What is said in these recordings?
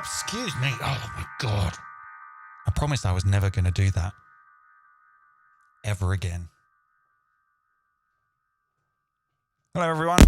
Excuse me. Oh my God. I promised I was never going to do that. Ever again. Hello, everyone.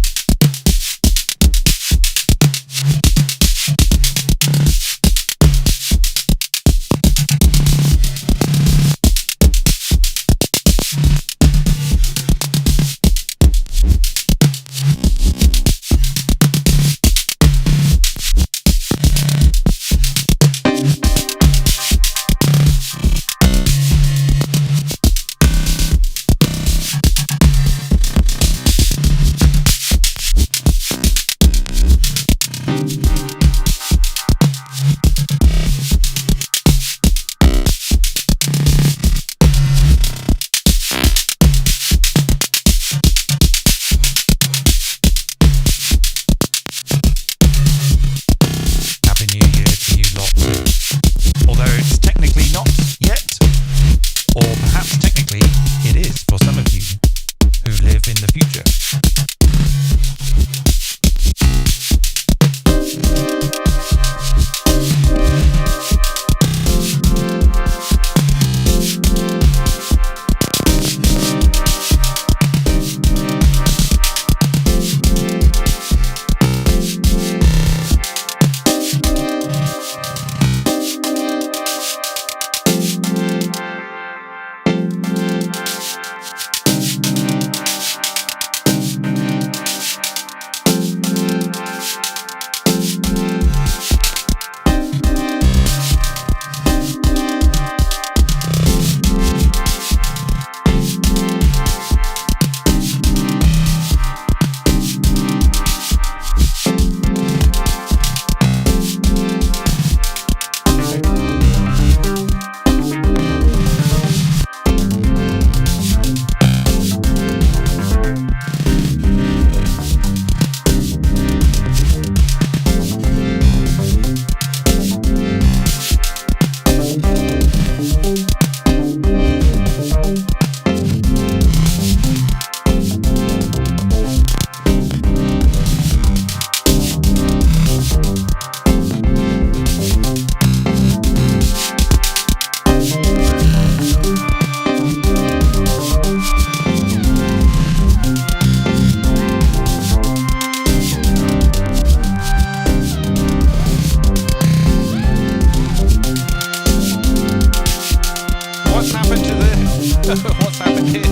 What's happened here?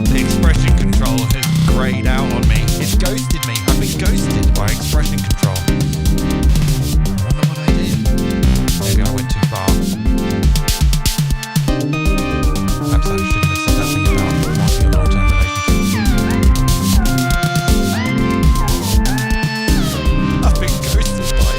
The expression control has grayed out on me. It's ghosted me. I've been ghosted by expression control. I wonder what I did. Maybe I went too far. Perhaps I shouldn't have said that thing about wanting a long-term relationship. I've been ghosted by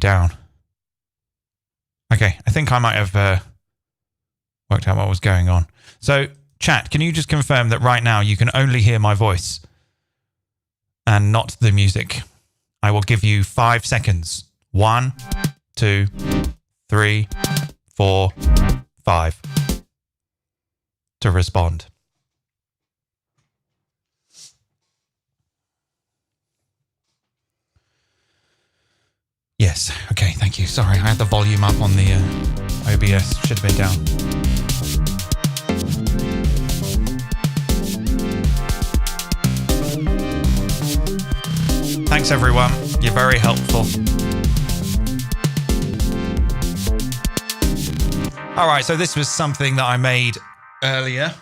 down. Okay, I think I might have worked out what was going on. So, chat, can you just confirm that right now you can only hear my voice and not the music? I will give you 5 seconds. 1, 2, 3, 4, 5 to respond. Yes. Okay, thank you. Sorry, I had the volume up on the OBS. Should have been down. Thanks, everyone. You're very helpful. All right, so this was something that I made earlier,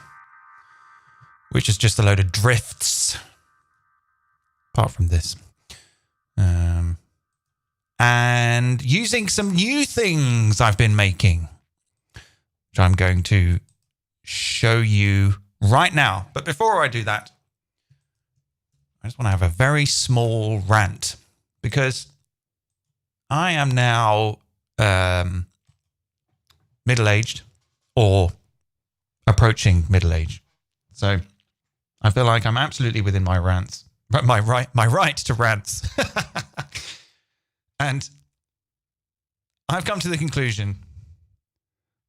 which is just a load of drifts, apart from this. And using some new things I've been making, which I'm going to show you right now. But before I do that, I just want to have a very small rant, because I am now middle-aged or approaching middle-age. So I feel like I'm absolutely within my rants, but my right to rants. And I've come to the conclusion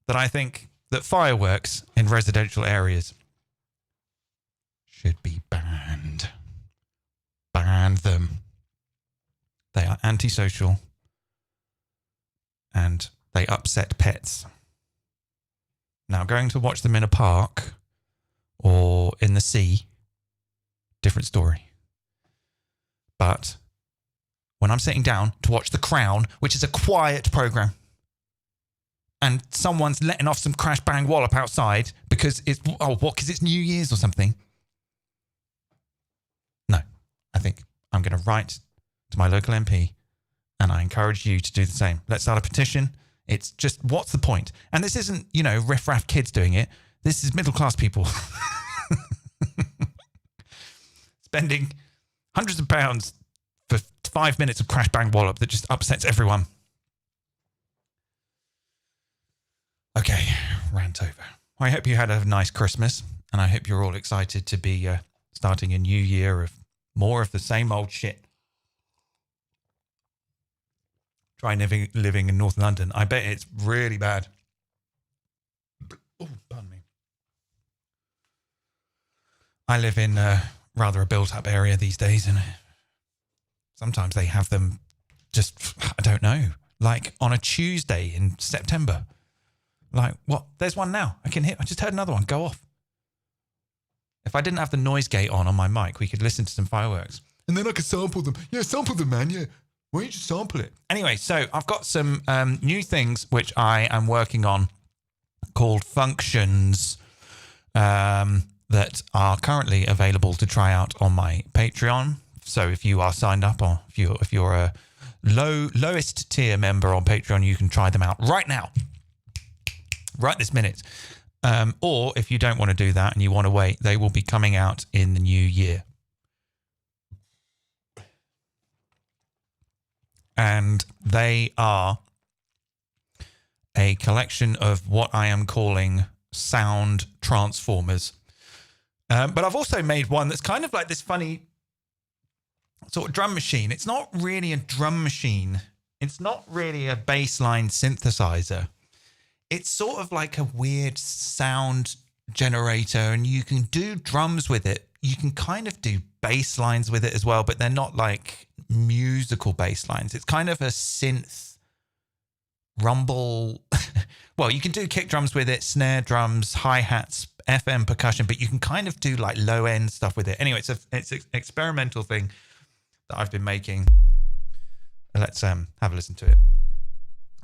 that I think that fireworks in residential areas should be banned. Ban them. They are antisocial and they upset pets. Now, going to watch them in a park or in the sea, different story. But when I'm sitting down to watch The Crown, which is a quiet program, and someone's letting off some crash bang wallop outside because because it's New Year's or something. No, I think I'm going to write to my local MP, and I encourage you to do the same. Let's start a petition. It's just, what's the point? And this isn't, riff-raff kids doing it. This is middle-class people spending hundreds of pounds for 5 minutes of crash bang wallop that just upsets everyone. Okay, rant over. I hope you had a nice Christmas, and I hope you're all excited to be starting a new year of more of the same old shit. Try living in North London. I bet it's really bad. Oh, pardon me. I live in rather a built-up area these days, and sometimes they have them just, I don't know, like on a Tuesday in September. Like, what? There's one now. I just heard another one go off. If I didn't have the noise gate on my mic, we could listen to some fireworks. And then I could sample them. Yeah, sample them, man. Yeah. Why don't you just sample it? Anyway, so I've got some new things which I am working on called functions that are currently available to try out on my Patreon. So if you are signed up, or if you're a lowest tier member on Patreon, you can try them out right now, right this minute. Or if you don't want to do that and you want to wait, they will be coming out in the new year. And they are a collection of what I am calling sound transformers. But I've also made one that's kind of like this funny sort of drum machine. It's not really a drum machine. It's not really a bassline synthesizer. It's sort of like a weird sound generator, and you can do drums with it. You can kind of do bass lines with it as well, but they're not like musical bass lines. It's kind of a synth rumble. Well, you can do kick drums with it, snare drums, hi-hats, FM percussion, but you can kind of do like low-end stuff with it. Anyway, it's an experimental thing that I've been making. Let's have a listen to it.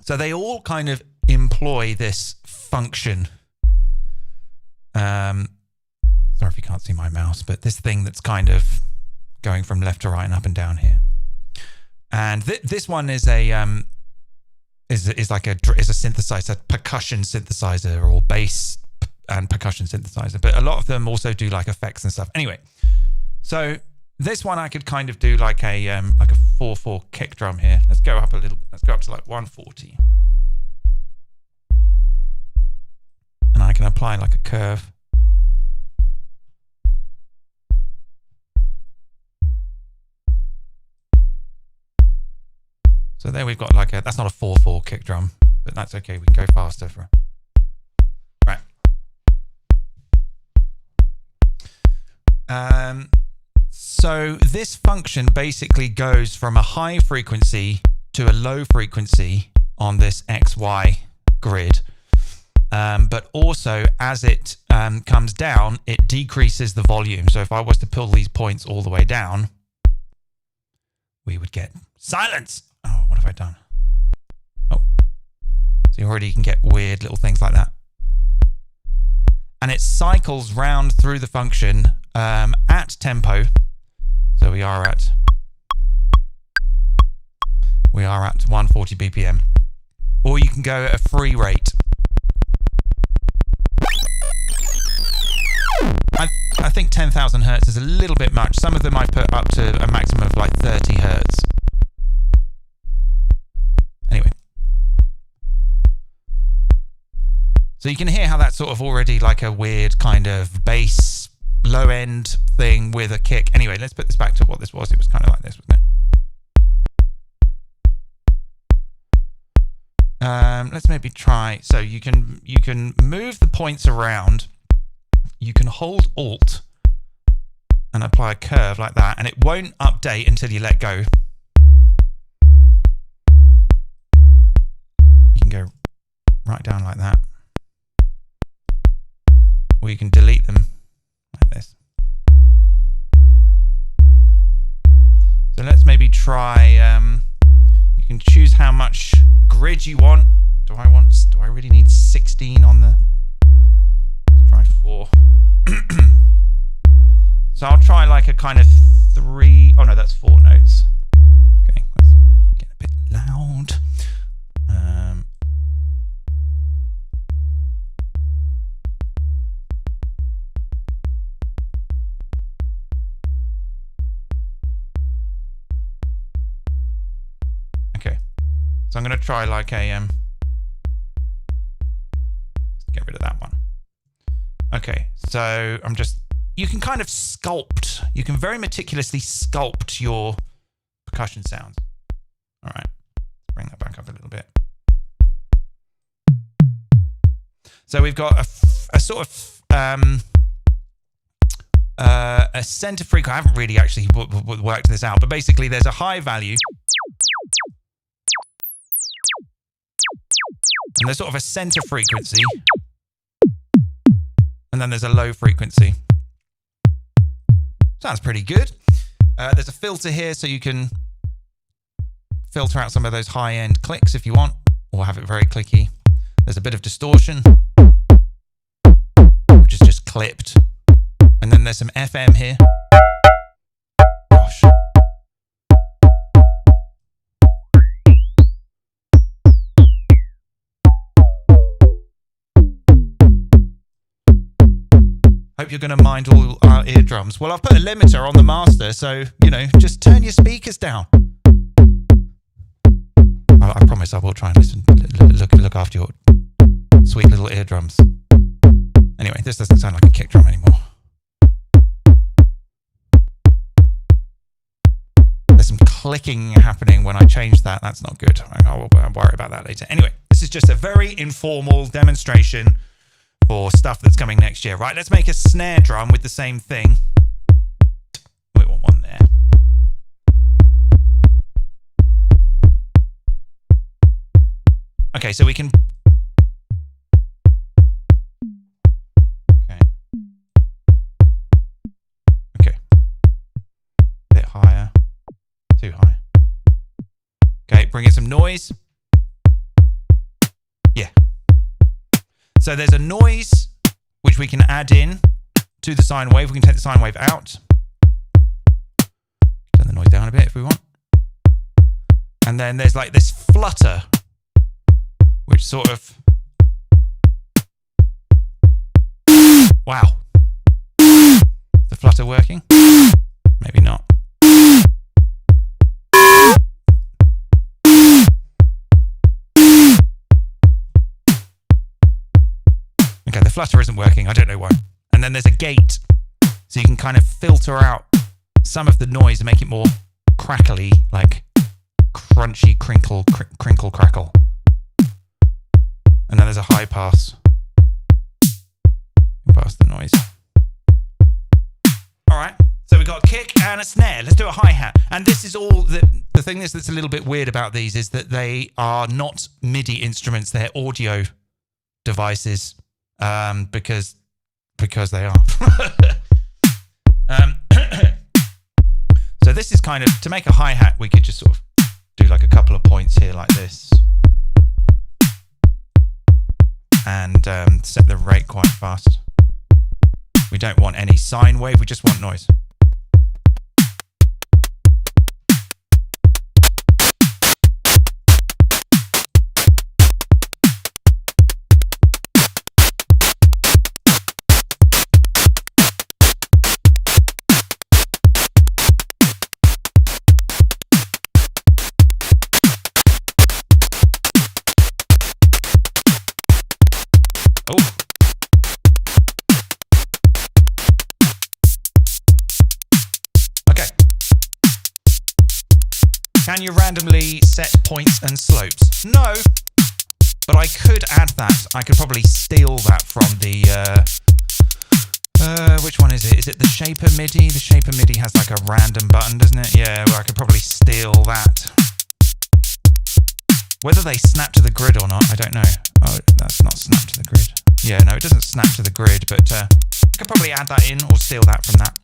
So they all kind of employ this function. Sorry if you can't see my mouse, but this thing that's kind of going from left to right and up and down here. And this one is a synthesizer, percussion synthesizer, or bass and percussion synthesizer. But a lot of them also do like effects and stuff. Anyway, so this one I could kind of do like a 4/4 kick drum here. Let's go up a little bit. Let's go up to like 140. And I can apply like a curve. So there we've got that's not a 4/4 kick drum, but that's okay. We can go faster for it. Right. So this function basically goes from a high frequency to a low frequency on this XY grid. But also as it comes down, it decreases the volume. So if I was to pull these points all the way down, we would get silence. Oh, what have I done? Oh, so you already can get weird little things like that. And it cycles round through the function at tempo. So we are at 140 BPM. Or you can go at a free rate. I think 10,000 hertz is a little bit much. Some of them I put up to a maximum of like 30 hertz. Anyway. So you can hear how that's sort of already like a weird kind of bass low end thing with a kick. Anyway, let's put this back to what this was. It was kind of like this, wasn't it? Let's maybe try. So you can move the points around. You can hold Alt and apply a curve like that, and it won't update until you let go. You can go right down like that, or you can delete them like this. So let's maybe try. You can choose how much grid you want. Do I really need 16 on the? Let's try 4. So I'll try like a kind of 3. Oh no, that's 4 notes. Okay, let's get a bit loud. Okay, so I'm going to try like a let's get rid of that one. Okay, so you can kind of sculpt, you can very meticulously sculpt your percussion sounds. All right, let's bring that back up a little bit. So we've got a sort of a center frequency. I haven't really actually worked this out, but basically there's a high value and there's sort of a center frequency. And then there's a low frequency. Sounds pretty good. There's a filter here, so you can filter out some of those high-end clicks if you want, or have it very clicky. There's a bit of distortion, which is just clipped. And then there's some FM here. Gosh. Hope you're going to mind all our eardrums. Well, I've put a limiter on the master, so, you know, just turn your speakers down. I promise I will try and listen, look after your sweet little eardrums. Anyway, this doesn't sound like a kick drum anymore. There's some clicking happening when I change that. That's not good. I'll worry about that later. Anyway, this is just a very informal demonstration for stuff that's coming next year. Right, let's make a snare drum with the same thing. We want one there. Okay, so we can... Okay. A bit higher. Too high. Okay, bring in some noise. Yeah. So there's a noise which we can add in to the sine wave. We can take the sine wave out. Turn the noise down a bit if we want. And then there's like this flutter, which sort of... Wow. Is the flutter working? Maybe not. Okay, the flutter isn't working. I don't know why. And then there's a gate. So you can kind of filter out some of the noise and make it more crackly, like crunchy, crinkle, crackle. And then there's a high pass. Pass the noise. All right. So we've got a kick and a snare. Let's do a hi-hat. And this is all that The thing that's a little bit weird about these is that they are not MIDI instruments, they're audio devices, because they are. So this is kind of, to make a hi-hat, we could just sort of do like a couple of points here like this. And set the rate quite fast. We don't want any sine wave, we just want noise. Oh. Okay. Can you randomly set points and slopes? No, but I could add that. I could probably steal that from the, which one is it? Is it the Shaper MIDI? The Shaper MIDI has like a random button, doesn't it? Yeah, well, I could probably steal that. Whether they snap to the grid or not, I don't know. Oh, that's not snap to the grid. Yeah, no, it doesn't snap to the grid, but I could probably add that in or steal that from that.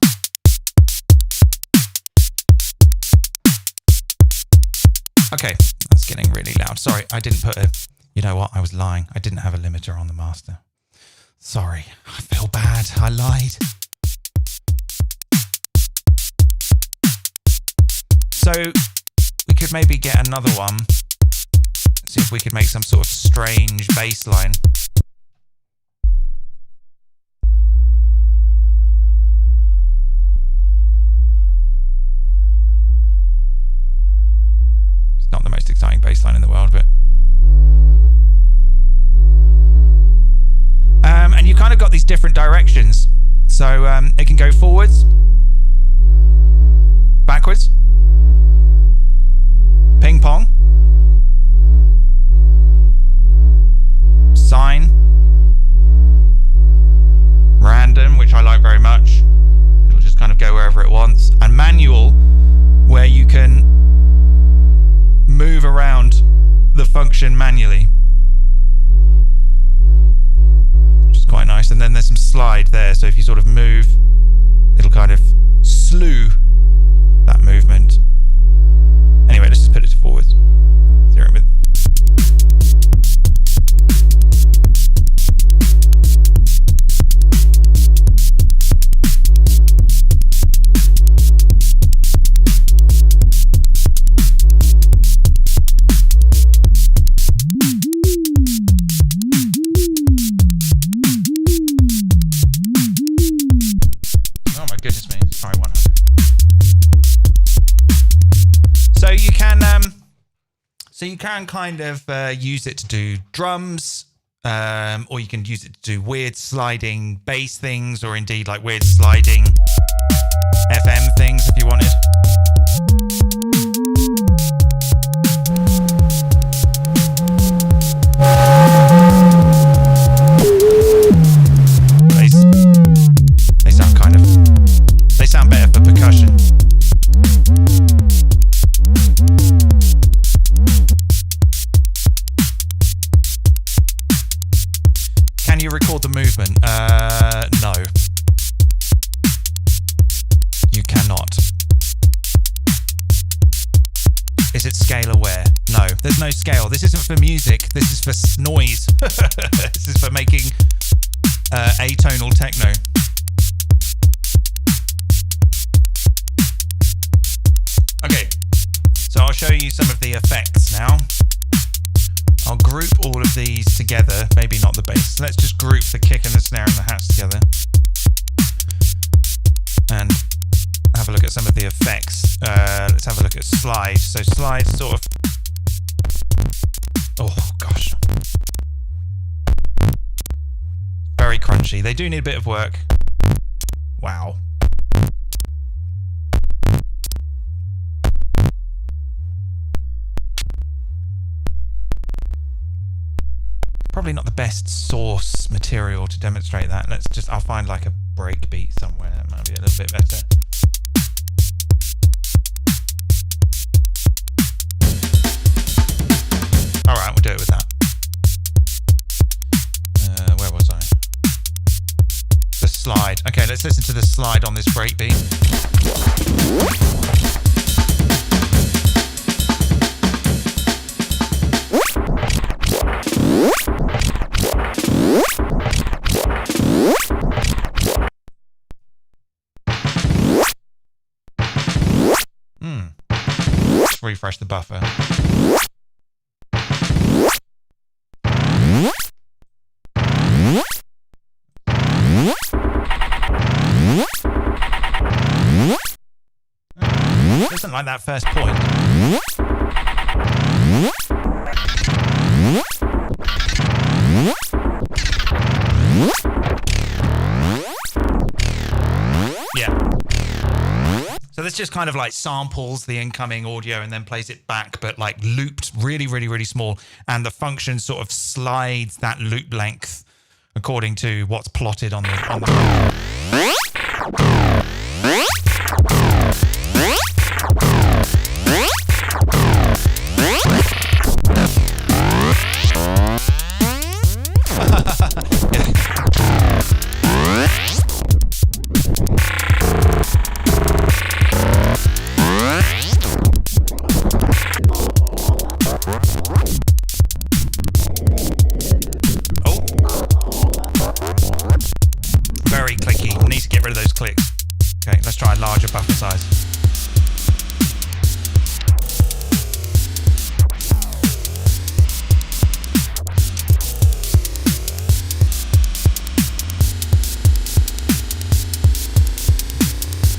Okay, that's getting really loud. Sorry, I didn't put a... You know what? I was lying. I didn't have a limiter on the master. Sorry, I feel bad. I lied. So we could maybe get another one. See if we could make some sort of strange bass line. It's not the most exciting bass line in the world, but... and you kind of got these different directions. So it can go forwards, backwards, ping pong, sine, random, which I like very much. It'll just kind of go wherever it wants. And manual, where you can move around the function manually, which is quite nice. And then there's some slide there, so if you sort of move, it'll kind of slew that movement. Anyway, let's just put it to forwards. Zero it with. So you can kind of use it to do drums, or you can use it to do weird sliding bass things, or indeed like weird sliding FM things if you wanted. They sound better for percussion. Can you record the movement? No. You cannot. Is it scale aware? No, there's no scale. This isn't for music. This is for noise. This is for making atonal techno. Okay, so I'll show you some of the effects now. I'll group all of these together, maybe not the bass. Let's just group the kick and the snare and the hats together. And have a look at some of the effects. Let's have a look at slides. So slides sort of... Oh, gosh. Very crunchy. They do need a bit of work. Wow. Probably not the best source material to demonstrate that. I'll find like a break beat somewhere. That might be a little bit better. let's listen to the slide on this breakbeat. Let's refresh the buffer. Doesn't like that first point. Yeah. So this just kind of like samples the incoming audio and then plays it back, but like looped really, really, really small. And the function sort of slides that loop length according to what's plotted on the very clicky. Need to get rid of those clicks. Okay, let's try a larger buffer size.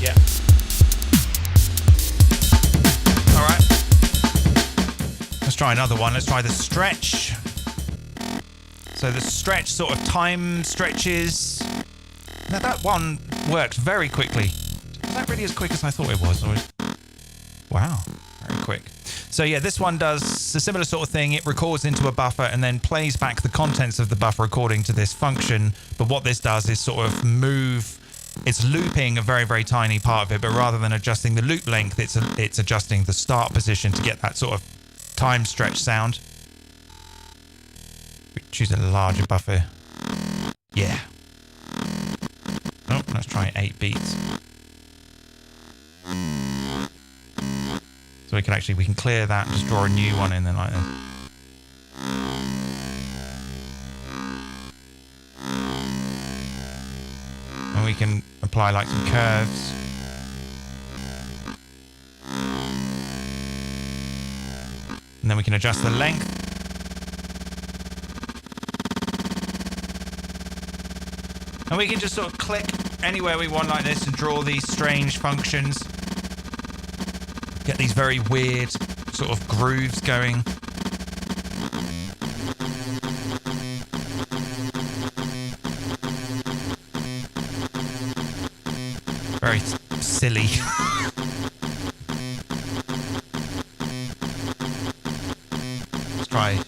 Yeah. All right. Let's try another one. Let's try the stretch. So the stretch sort of time stretches. Now that one worked very quickly. Was that really as quick as I thought it was? Wow, very quick. So yeah, this one does a similar sort of thing. It records into a buffer and then plays back the contents of the buffer according to this function. But what this does is sort of move, it's looping a very, very tiny part of it, but rather than adjusting the loop length, it's adjusting the start position to get that sort of time stretch sound. Choose a larger buffer. Yeah. Oh, let's try 8 beats. So we can clear that and just draw a new one in then like this. And we can apply like some curves. And then we can adjust the length. And we can just sort of click anywhere we want like this and draw these strange functions. Get these very weird sort of grooves going. Very silly. Let's try.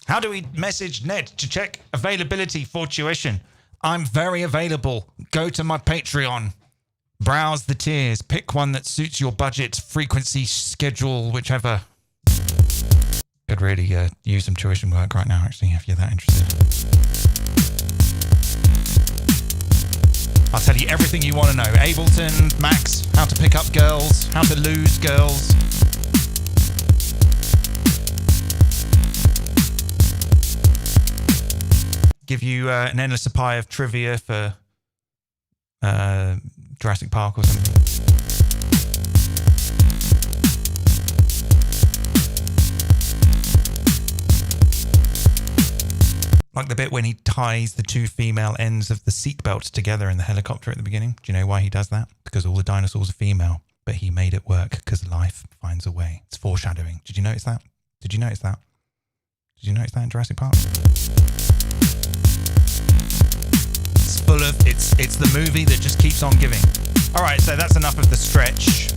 How do we message Ned to check availability for tuition? I'm very available. Go to my Patreon. Browse the tiers. Pick one that suits your budget, frequency, schedule, whichever. Could really use some tuition work right now, actually, if you're that interested. I'll tell you everything you want to know. Ableton, Max, how to pick up girls, how to lose girls. Give you an endless supply of trivia for Jurassic Park or something. Like the bit when he ties the two female ends of the seatbelt together in the helicopter at the beginning. Do you know why he does that? Because all the dinosaurs are female, but he made it work because life finds a way. It's foreshadowing. Did you notice that? Did you notice that? Did you notice that in Jurassic Park? It's full of, it's the movie that just keeps on giving. All right, so that's enough of the stretch.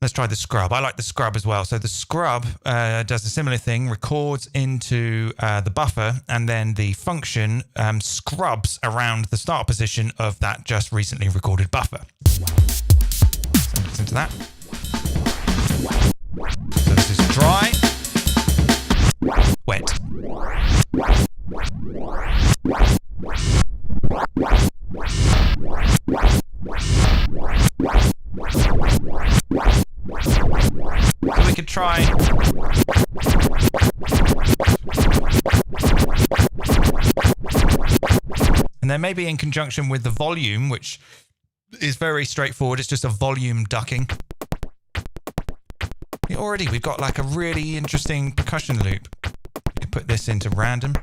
Let's try the scrub. I like the scrub as well. So the scrub does a similar thing, records into the buffer, and then the function scrubs around the start position of that just recently recorded buffer. So listen to that. So this is dry, wet. So we could try. And then maybe in conjunction with the volume, which is very straightforward. It's just a volume ducking. Already we've got like a really interesting percussion loop. We can put this into random.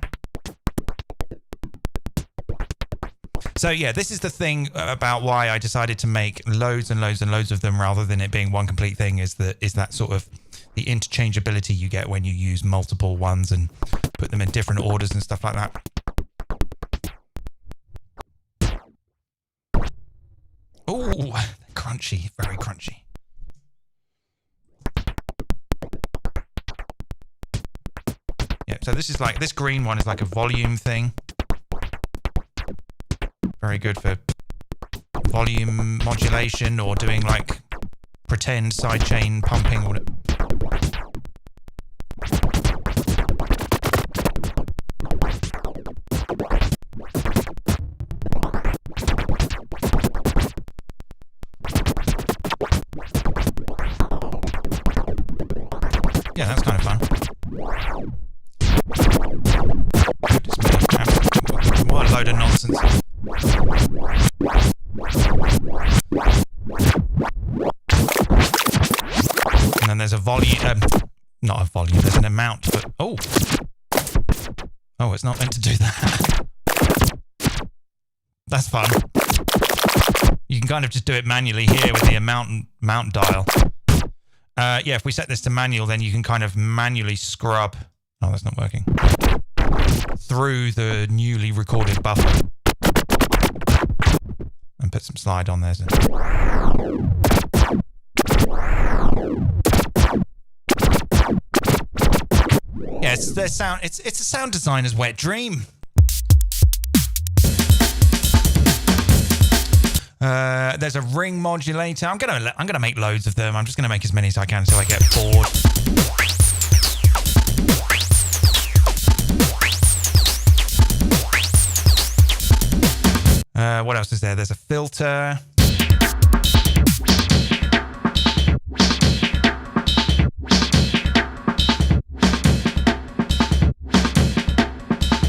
So yeah, this is the thing about why I decided to make loads and loads and loads of them rather than it being one complete thing, is that sort of the interchangeability you get when you use multiple ones and put them in different orders and stuff like that. Oh, crunchy, very crunchy. Yeah, so this is like, this green one is like a volume thing. Very good for volume modulation or doing like pretend sidechain pumping. Yeah, that's kind of fun. What a load of nonsense. And then there's a volume, not a volume, there's an amount for, oh, it's not meant to do that. That's fun. You can kind of just do it manually here with the amount dial. Yeah, if we set this to manual, then you can kind of manually scrub, oh, that's not working, through the newly recorded buffer. And put some slide on there. So. Yeah, it's their sound. It's a sound designer's wet dream. There's a ring modulator. I'm gonna make loads of them. I'm just gonna make as many as I can until I get bored. What else is there? There's a filter.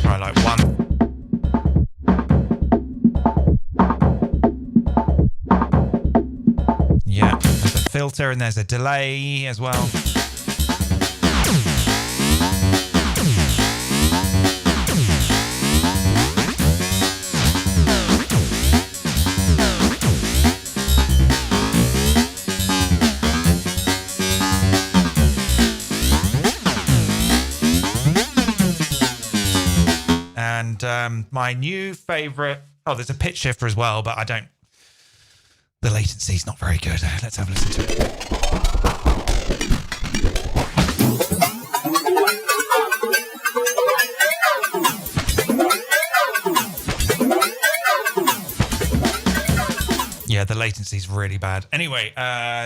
Right, like one. Yeah, there's a filter and there's a delay as well. And my new favorite, oh, there's a pitch shifter as well, but the latency's not very good. Let's have a listen to it. Yeah, the latency's really bad. Anyway,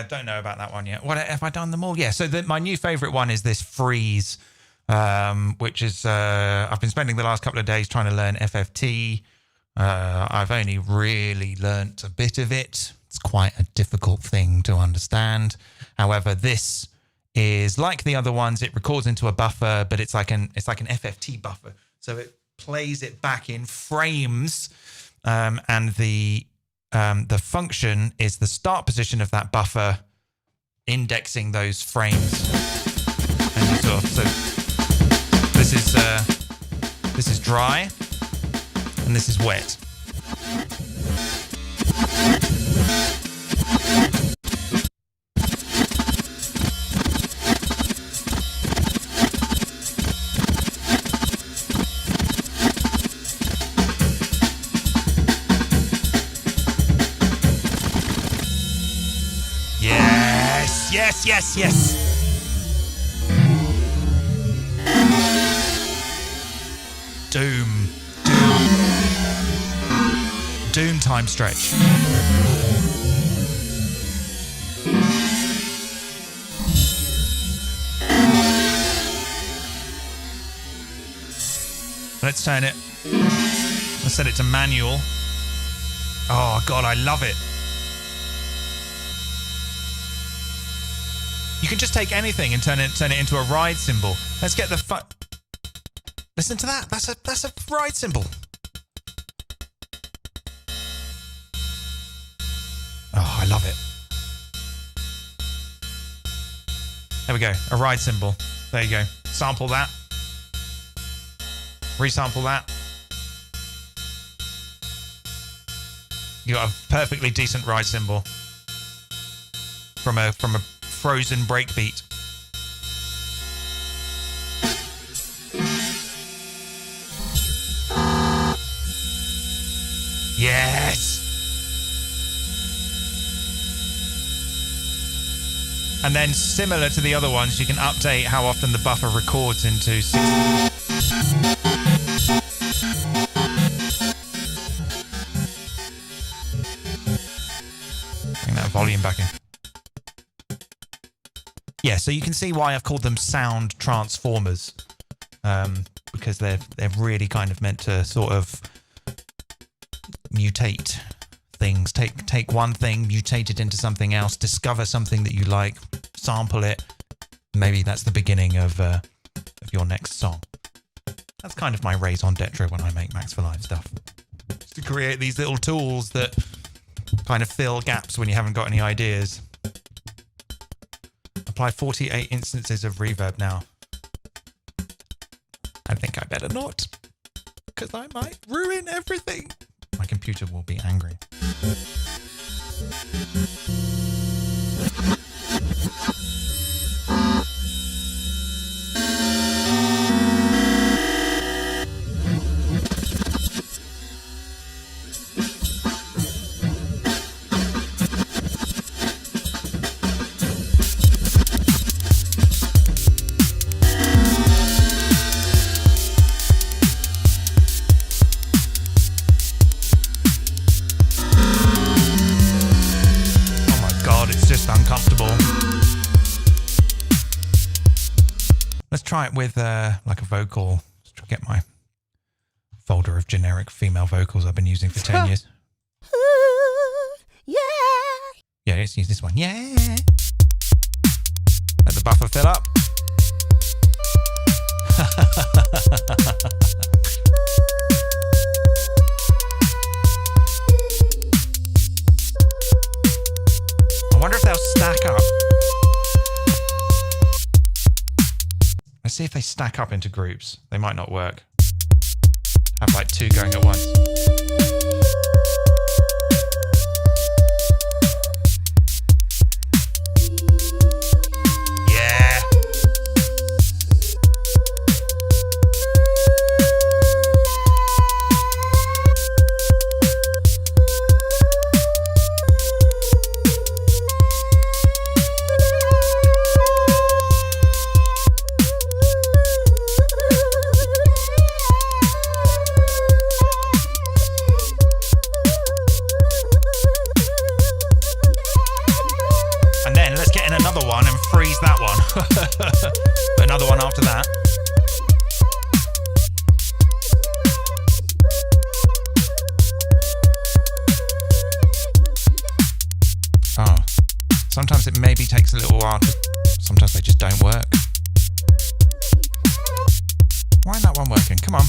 don't know about that one yet. What have I done them all? Yeah, so my new favorite one is this freeze, which is, I've been spending the last couple of days trying to learn FFT. I've only really learnt a bit of it. It's quite a difficult thing to understand. However, this is like the other ones. It records into a buffer, but it's like an FFT buffer. So it plays it back in frames, and the function is the start position of that buffer, indexing those frames. And so this is dry, and this is wet. Yes, yes, yes, yes. Doom. Doom time stretch. Let's turn it. Let's set it to manual. Oh God, I love it. You can just take anything and turn it into a ride cymbal. Let's get the listen to that. That's a ride cymbal. Oh, I love it. There we go. A ride cymbal. There you go. Sample that. Resample that. You got a perfectly decent ride cymbal from a frozen breakbeat. Yes. And then similar to the other ones, you can update how often the buffer records into 60. Bring that volume back in. Yeah, so you can see why I've called them sound transformers, because they're really kind of meant to sort of mutate things. Take one thing, mutate it into something else, discover something that you like, sample it. Maybe that's the beginning of your next song. That's kind of my raison d'etre when I make Max for Live stuff. Just to create these little tools that kind of fill gaps when you haven't got any ideas. Apply 48 instances of reverb now. I think I better not, because I might ruin everything. My computer will be angry. Try it with like a vocal. Let's try to get my folder of generic female vocals I've been using for 10 years. Yeah. Yeah, let's use this one. Yeah. Let the buffer fill up. I wonder if they'll stack up. Let's see if they stack up into groups. They might not work. Have like two going at once. Yeah. That one. Another one after that. Oh, sometimes it maybe takes a little while. Sometimes they just don't work. Why isn't that one working? Come on.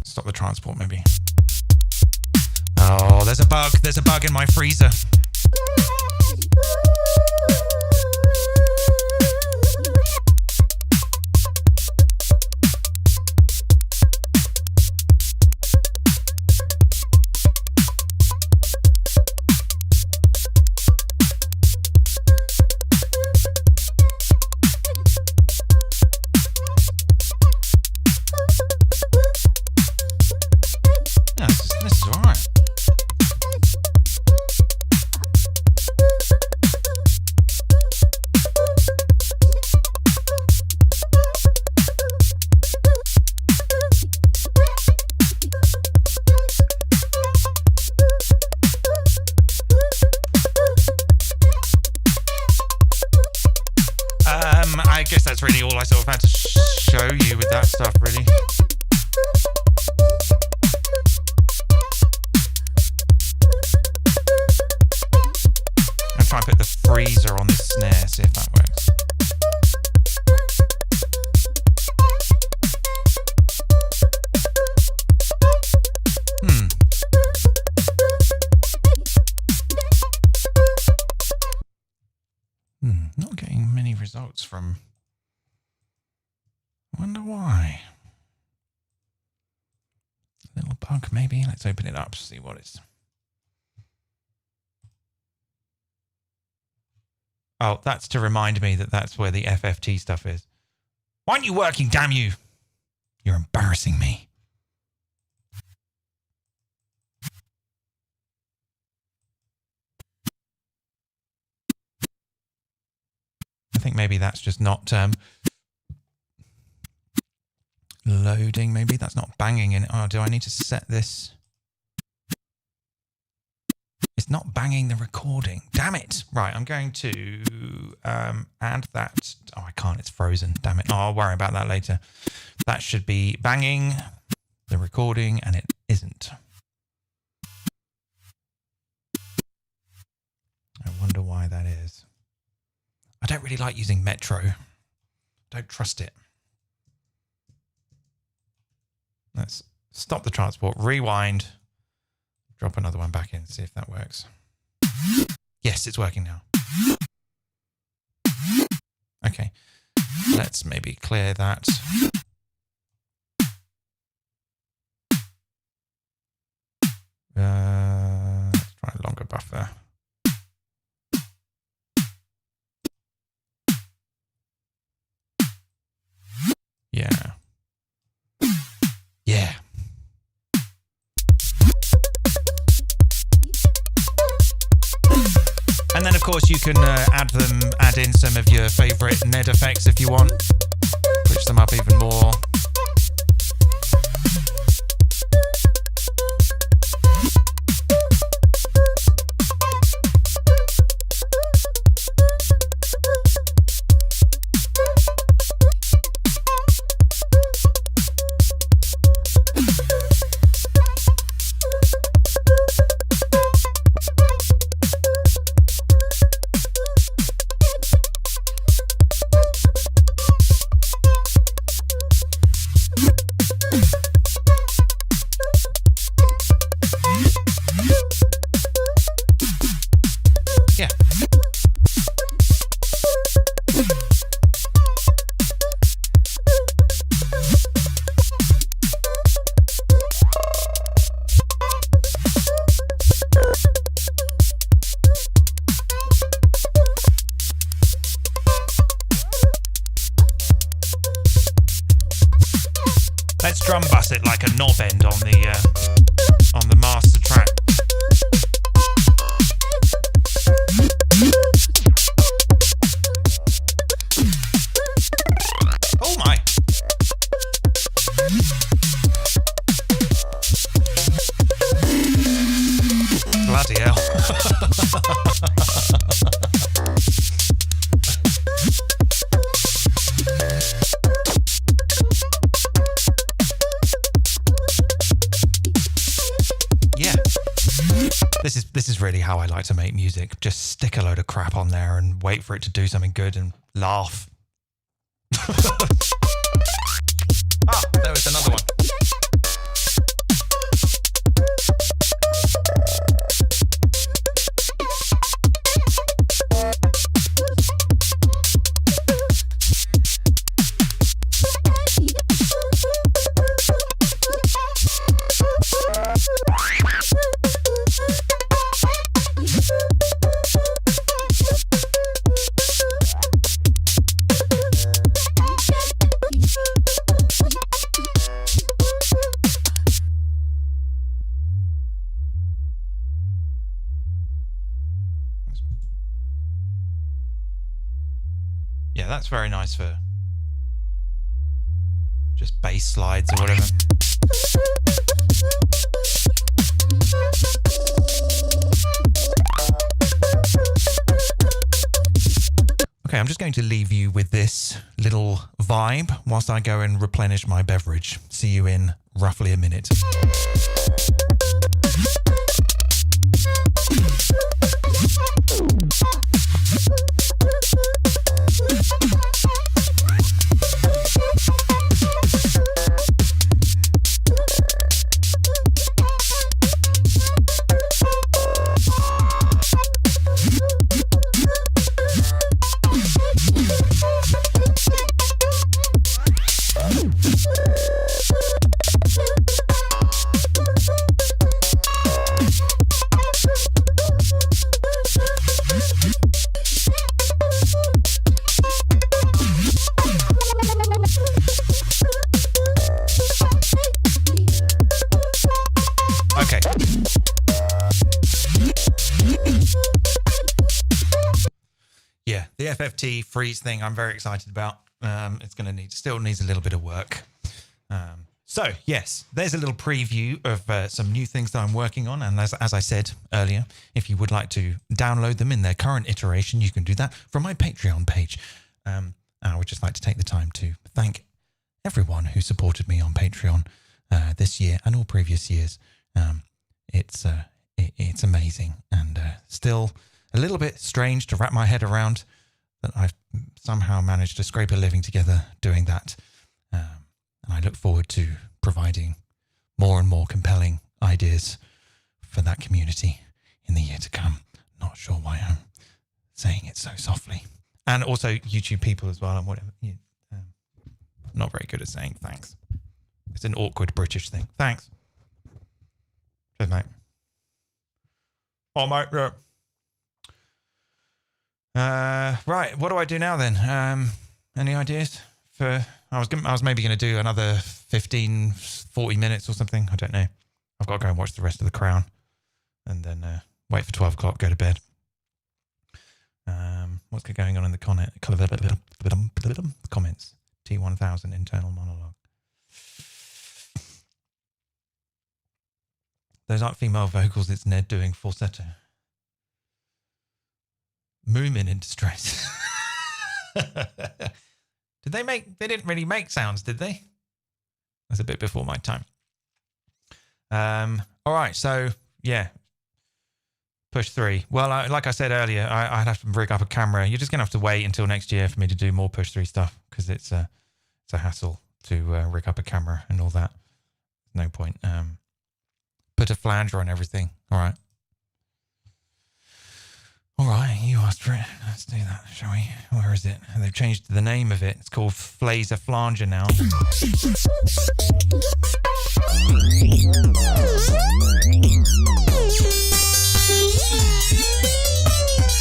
Stop the transport maybe. Oh, there's a bug. There's a bug in my freezer. Yeah, this is all right. all I sort of had to show you with that stuff, really. I'll try and put the freezer on the snare, see if that works. Not getting many results from... I wonder why. Little bug, maybe. Let's open it up, see what it's... Oh, that's to remind me that that's where the FFT stuff is. Why aren't you working, damn you? You're embarrassing me. I think maybe that's just not loading. Maybe that's not banging in. Oh, do I need to set this? It's not banging the recording. Damn it. Right, I'm going to add that. Oh, I can't. It's frozen. Damn it. Oh, I'll worry about that later. That should be banging the recording, and it isn't. I wonder why that is. I don't really like using Metro. Don't trust it. Let's stop the transport, rewind, drop another one back in, see if that works. Yes, it's working now. Okay, let's maybe clear that. Let's try a longer buffer. Yeah. Yeah. And then, of course, you can add in some of your favorite Ned effects if you want. Switch them up even more. Drum bus it like a knob end on the master track. Oh my! Bloody hell! This is really how I like to make music. Just stick a load of crap on there and wait for it to do something good and laugh. Ah, there was another one. Yeah, that's very nice for just bass slides or whatever. Okay, I'm just going to leave you with this little vibe whilst I go and replenish my beverage. See you in roughly a minute. The FFT freeze thing I'm very excited about. It's going to still needs a little bit of work. So yes, there's a little preview of some new things that I'm working on. And as I said earlier, if you would like to download them in their current iteration, you can do that from my Patreon page. I would just like to take the time to thank everyone who supported me on Patreon this year and all previous years. It's amazing and still a little bit strange to wrap my head around that I've somehow managed to scrape a living together doing that. And I look forward to providing more and more compelling ideas for that community in the year to come. Not sure why I'm saying it so softly. And also YouTube people as well and whatever. Not very good at saying thanks. It's an awkward British thing. Thanks. Cheers, mate. Oh, mate. Right, what do I do now then? Any ideas? I was maybe going to do another 15, 40 minutes or something. I don't know. I've got to go and watch the rest of The Crown and then wait for 12 o'clock, go to bed. What's going on in the comments? T1000 internal monologue. Those aren't female vocals, it's Ned doing falsetto. Moomin in distress. They didn't really make sounds, did they? That's a bit before my time. All right, so yeah. Push 3. Well, like I said earlier, I'd have to rig up a camera. You're just going to have to wait until next year for me to do more Push 3 stuff because it's a hassle to rig up a camera and all that. No point. Put a flanger on everything. All right. All right, you asked for it. Let's do that, shall we? Where is it? They've changed the name of it. It's called Flazer Flanger now.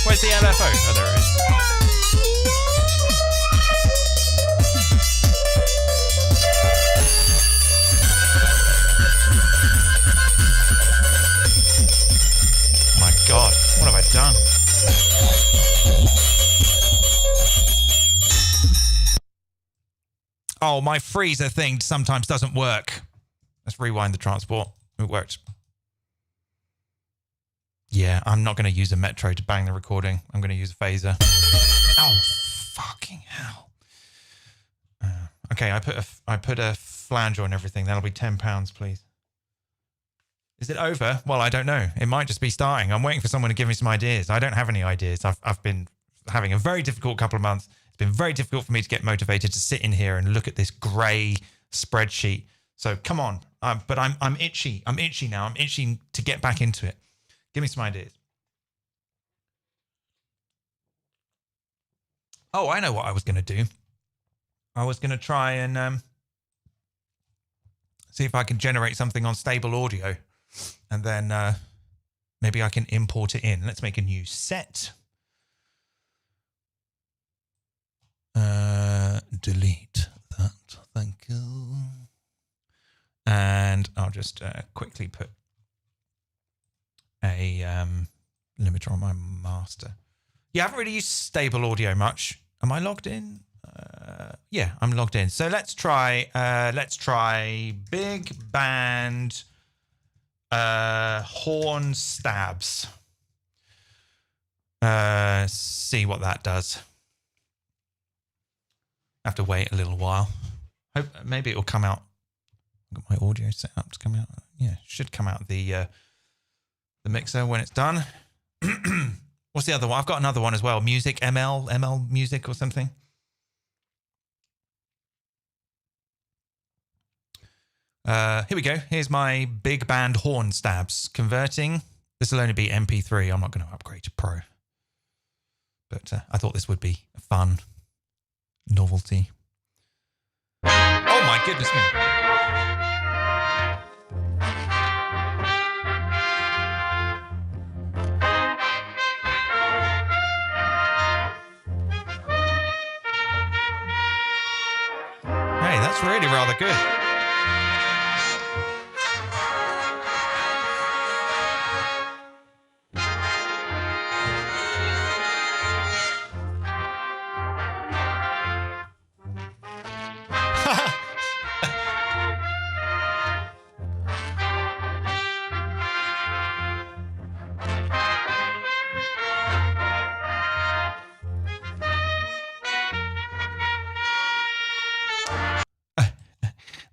Where's the LFO? Oh, there it is. My God, what have I done? Oh, my freezer thing sometimes doesn't work. Let's rewind the transport. It worked. Yeah, I'm not going to use a Metro to bang the recording. I'm going to use a phaser. Oh, fucking hell. Okay, I put a flanger on everything. That'll be £10, please. Is it over? Well, I don't know. It might just be starting. I'm waiting for someone to give me some ideas. I don't have any ideas. I've been having a very difficult couple of months. It's been very difficult for me to get motivated to sit in here and look at this grey spreadsheet. So come on. But I'm itchy. I'm itchy now. I'm itching to get back into it. Give me some ideas. Oh, I know what I was going to do. I was going to try and see if I can generate something on Stable Audio. And then maybe I can import it in. Let's make a new set. Delete that. Thank you. And I'll just quickly put a limiter on my master. Yeah, I haven't really used Stable Audio much. Am I logged in? Yeah, I'm logged in. So let's try big band horn stabs. See what that does. I have to wait a little while. Hope maybe it will come out. I've got my audio set up to come out. Yeah, it should come out the mixer when it's done. What's the other one? I've got another one as well. Music, ML Music or something. Here we go. Here's my big band horn stabs. Converting. This will only be MP3. I'm not going to upgrade to Pro. But I thought this would be a fun novelty. Oh my goodness me. Hey, that's really rather good.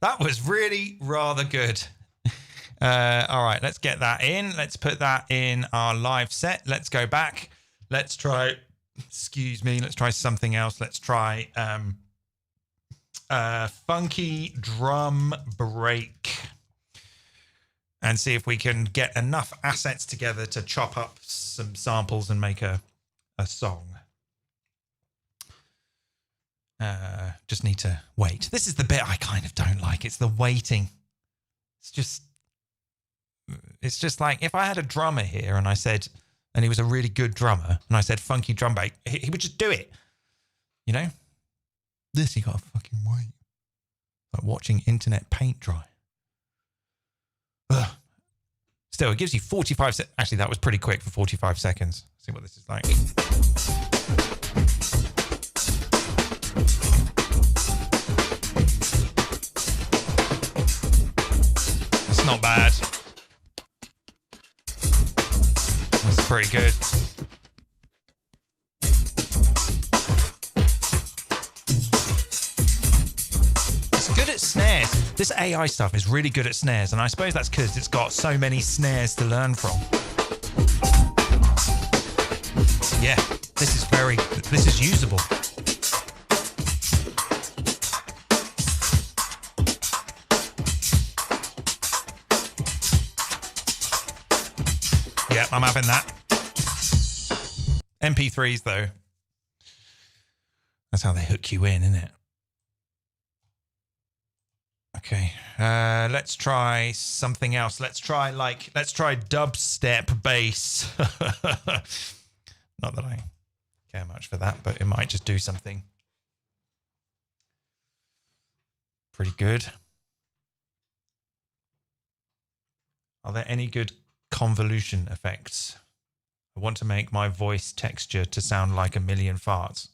That was really rather good. All right, let's get that in. Let's put that in our live set. Let's go back. Let's try, excuse me, let's try something else. Let's try funky drum break and see if we can get enough assets together to chop up some samples and make a song. Just need to wait. This is the bit I kind of don't like. It's the waiting. It's just like if I had a drummer here and I said, and he was a really good drummer, and I said funky drum break, he would just do it. You know? This you gotta fucking wait. Like watching internet paint dry. Ugh. Still, it gives you 45 seconds. Actually, that was pretty quick for 45 seconds. Let's see what this is like. Not bad. That's pretty good. It's good at snares. This AI stuff is really good at snares, and I suppose that's because it's got so many snares to learn from. Yeah, this is usable. Yeah, I'm having that. MP3s, though. That's how they hook you in, isn't it? Okay, let's try something else. Let's try Dubstep Bass. Not that I care much for that, but it might just do something pretty good. Are there any good convolution effects? I want to make my voice texture to sound like a million farts.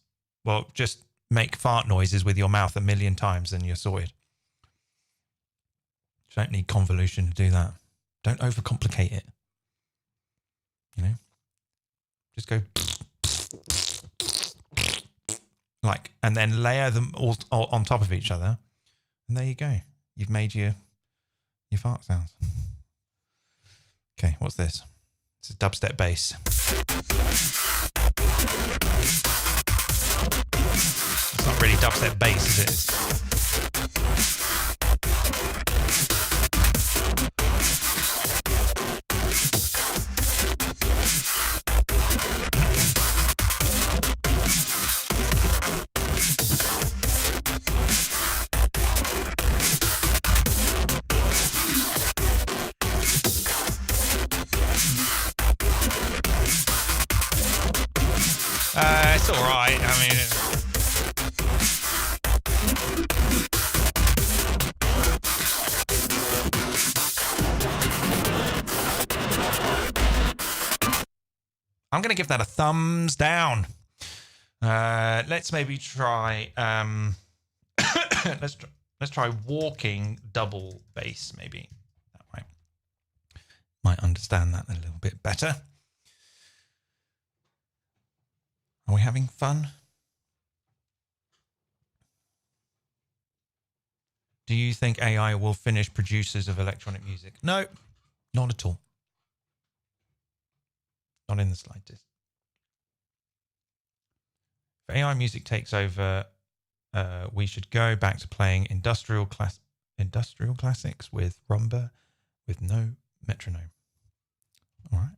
Well, just make fart noises with your mouth a million times and you're sorted. You don't need convolution to do that. Don't overcomplicate it. You know? Just go like, and then layer them all on top of each other. And there you go. You've made your fart sounds. Okay, what's this? This is Dubstep Bass. It's not really Dubstep Bass, is it? It's all right. I mean, I'm going to give that a thumbs down. Let's maybe try. Let's try walking double bass. Maybe that might understand that a little bit better. Are we having fun? Do you think AI will finish producers of electronic music? No, not at all. Not in the slightest. If AI music takes over, we should go back to playing industrial classics with rumba, with no metronome. All right.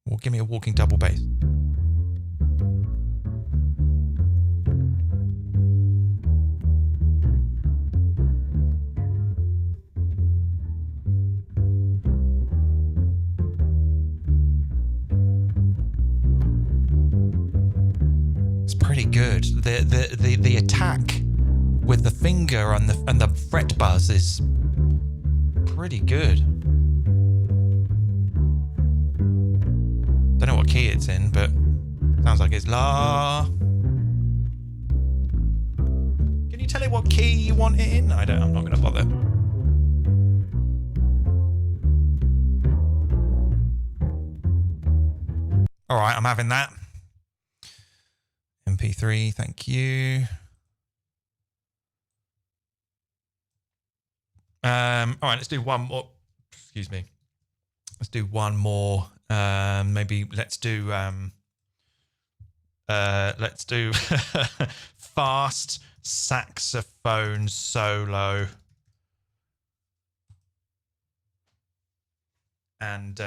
Well, give me a walking double bass. Pretty good. The attack with the finger and the fret buzz is pretty good. Don't know what key it's in, but sounds like it's La. Can you tell it what key you want it in? I'm not going to bother. All right, I'm having that. MP3, thank you. All right, let's do one more. Excuse me. Let's do one more. Maybe let's do fast saxophone solo. And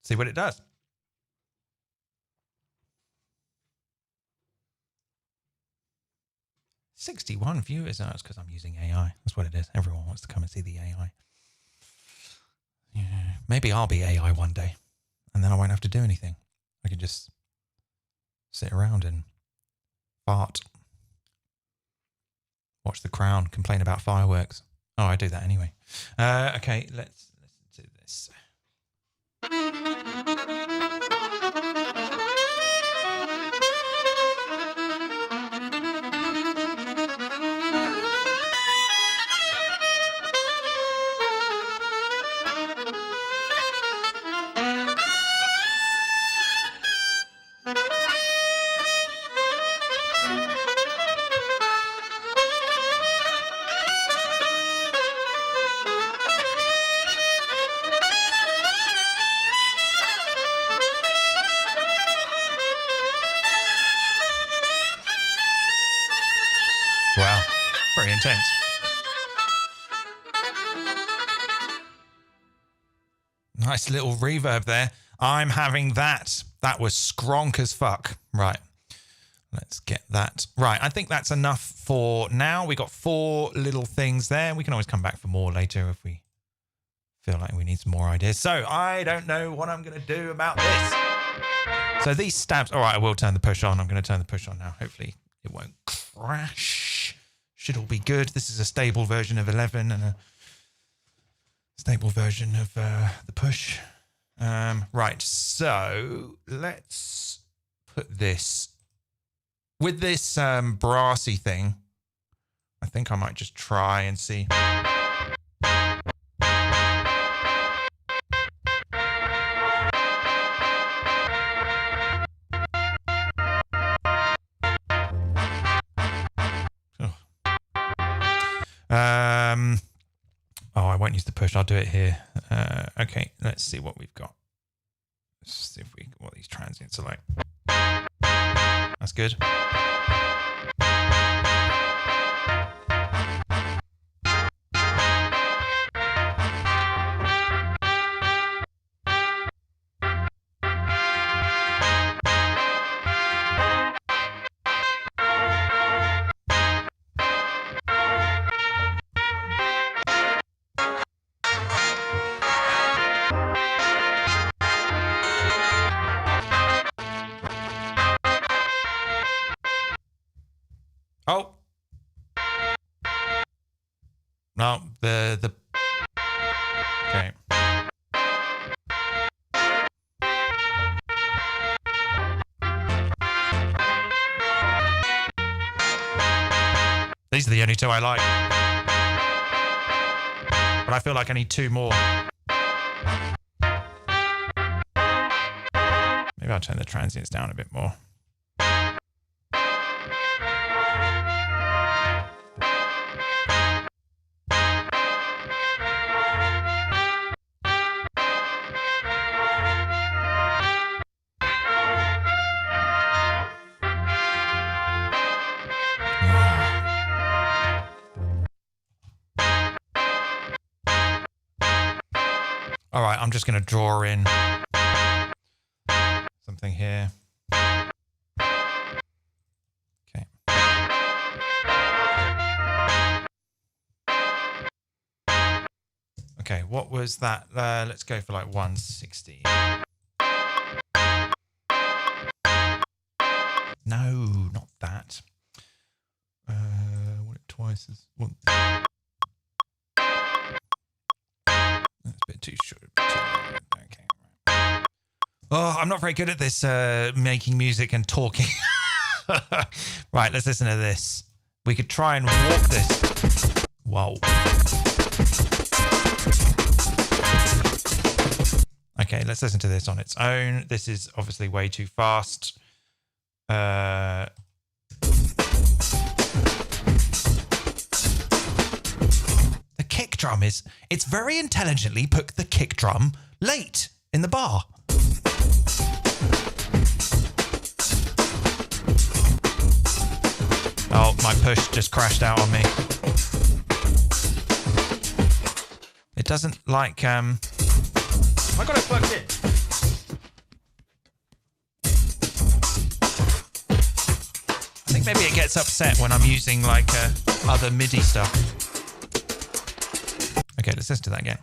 see what it does. $61 viewers. Oh, it's because I'm using AI. That's what it is. Everyone wants to come and see the AI. Yeah. Maybe I'll be AI one day, and then I won't have to do anything. I can just sit around and fart, watch The Crown, complain about fireworks. Oh, I do that anyway. Okay, let's listen to this. Wow, pretty intense. Nice little reverb there. I'm having that. That was skronk as fuck. Right, let's get that. Right, I think that's enough for now. We got 4 little things there. We can always come back for more later if we feel like we need some more ideas. So I don't know what I'm going to do about this. So these stabs. All right, I will turn the push on. I'm going to turn the push on now. Hopefully it won't crash. Should all be good. This is a stable version of 11 and a stable version of the push. Right, so let's put this with this brassy thing. I think I might just try and see. Oh, I won't use the push. I'll do it here. Okay, let's see what we've got. Let's see what these transients are like. That's good. Oh. No, the okay. These are the only 2 I like. But I feel like I need 2 more. Maybe I'll turn the transients down a bit more. All right, I'm just going to draw in something here. Okay. Okay, what was that? Let's go for like 160. No, not that. Want it twice as one. That's a bit too short. Okay. Oh, I'm not very good at this making music and talking. Right, let's listen to this. We could try and warp this. Whoa. Okay, let's listen to this on its own. This is obviously way too fast. The kick drum it's very intelligently put the kick drum late in the bar. Oh, my push just crashed out on me. It doesn't like, I got it plugged in. I think maybe it gets upset when I'm using like other MIDI stuff. Okay, let's listen to that again.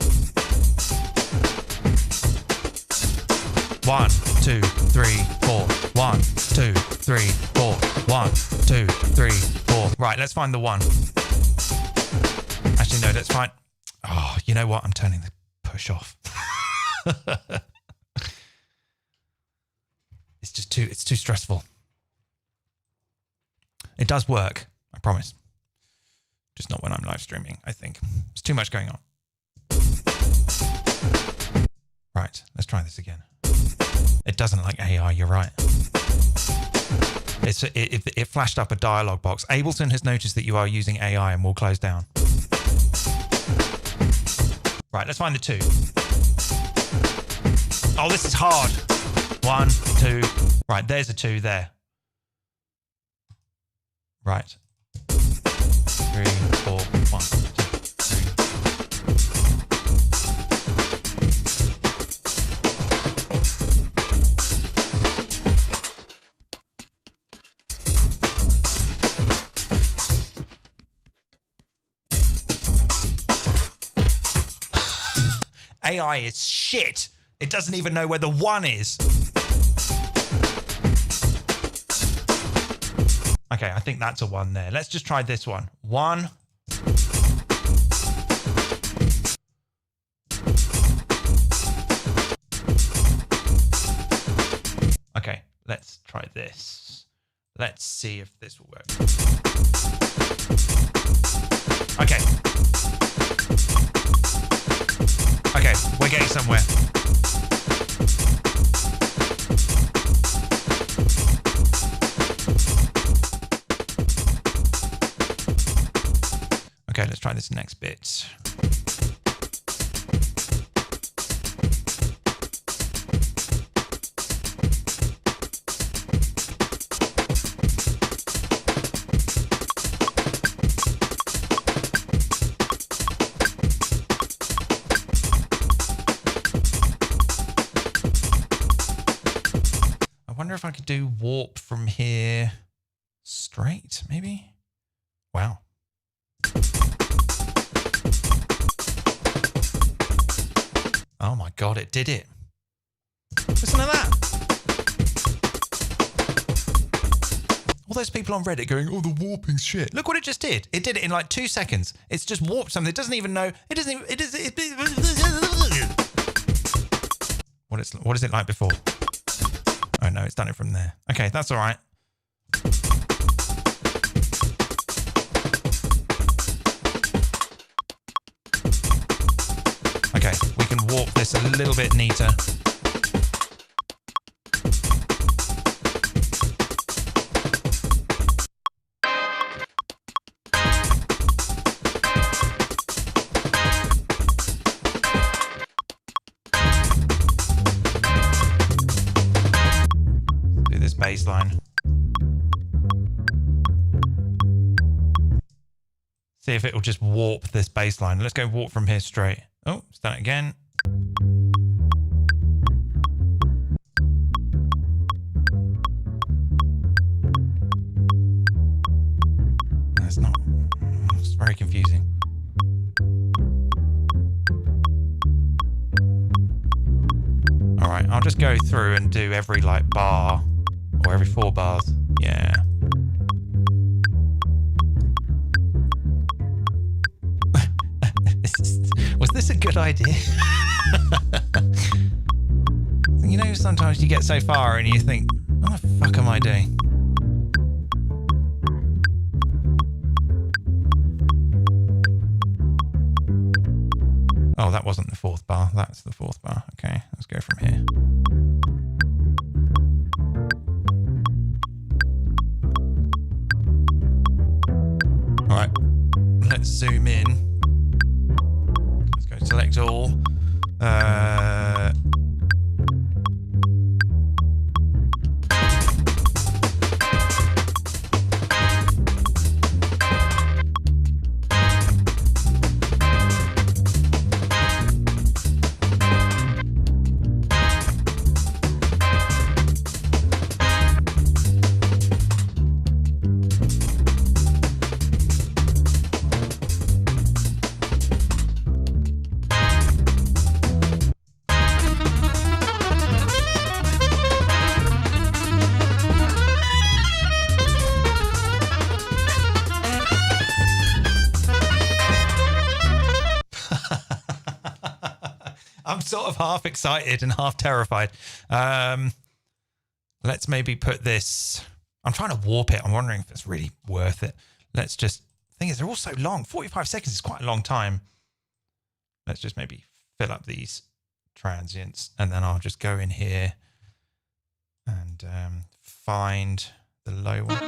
1, 2, 3, 4. 1, 2, 3, 4. 1, 2, 3, 4. Right, let's find the 1. Actually, no, that's fine. Oh, you know what? I'm turning the push off. It's too stressful. It does work, I promise. Just not when I'm live streaming, I think. There's too much going on. Right, let's try this again. It doesn't like AI, you're right. It flashed up a dialog box. Ableton has noticed that you are using AI and will close down. Right, let's find the 2. Oh, this is hard. 1, 2. Right, there's a 2 there. Right. 3, 4, 1, 2, 3. AI is shit. It doesn't even know where the 1 is. Okay, I think that's a 1 there. Let's just try this one. 1. Okay, let's try this. Let's see if this will work. Okay. Okay, we're getting somewhere. Okay, let's try this next bit. I wonder if I could do warp from here straight, maybe? Wow. Oh my God, it did it. Listen to that. All those people on Reddit going, oh, the warping's shit. Look what it just did. It did it in like 2 seconds. It's just warped something. It doesn't even know. It doesn't even, what is it like before? Oh no, it's done it from there. Okay, that's all right. Okay, we can warp this a little bit neater. Do this bass line. See if it will just warp this bass line. Let's go warp from here straight. Oh, it's done it again. just go through and do every like bar or every 4 bars. Yeah. Was this a good idea? You know, sometimes you get so far and you think, what the fuck am I doing? Oh, that wasn't the 4th bar. That's the 4th bar. Okay, let's go from here. All right, let's zoom in. Let's go select all. Sort of half excited and half terrified. Let's maybe put this. I'm trying to warp it. I'm wondering if it's really worth it. Let's just. The thing is, they're all so long. 45 seconds is quite a long time. Let's just maybe fill up these transients, and then I'll just go in here and find the low one.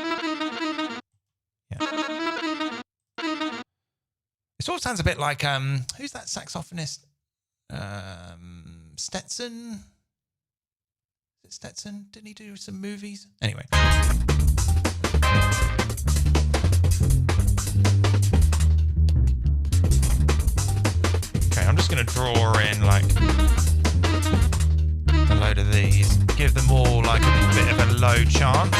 Yeah. It sort of sounds a bit like who's that saxophonist? Stetson? Is it Stetson? Didn't he do some movies? Anyway. Okay, I'm just going to draw in like a load of these. Give them all like a bit of a low chance.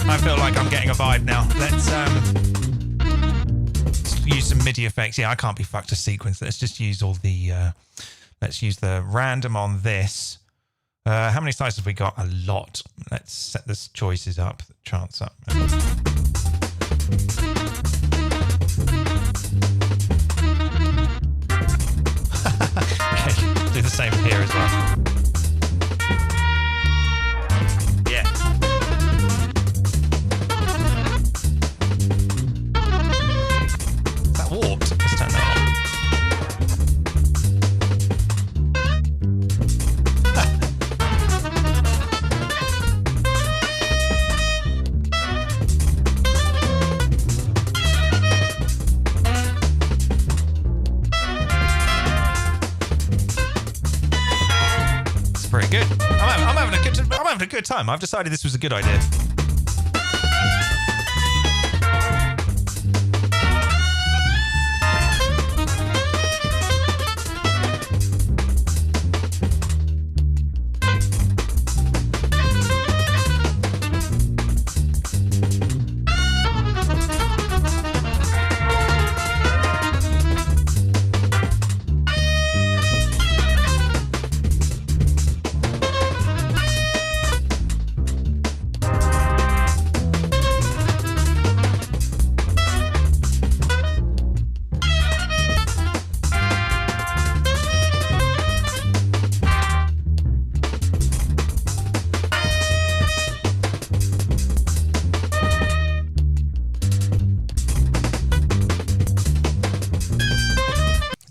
I feel like I'm getting a vibe now. Let's use some MIDI effects. Yeah, I can't be fucked to sequence. Let's just use all the, let's use the random on this. How many slices have we got? A lot. Let's set this choices up, the chance up. Okay, do the same here as well. A good time. I've decided this was a good idea.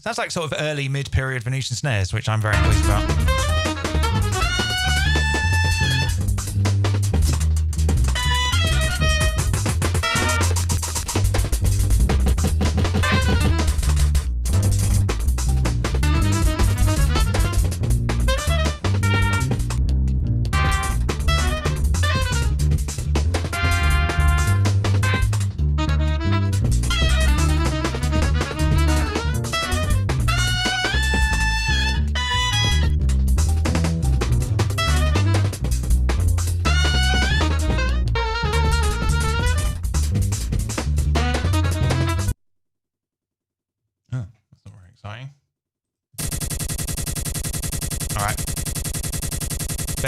Sounds like sort of early mid-period Venetian snares, which I'm very pleased about.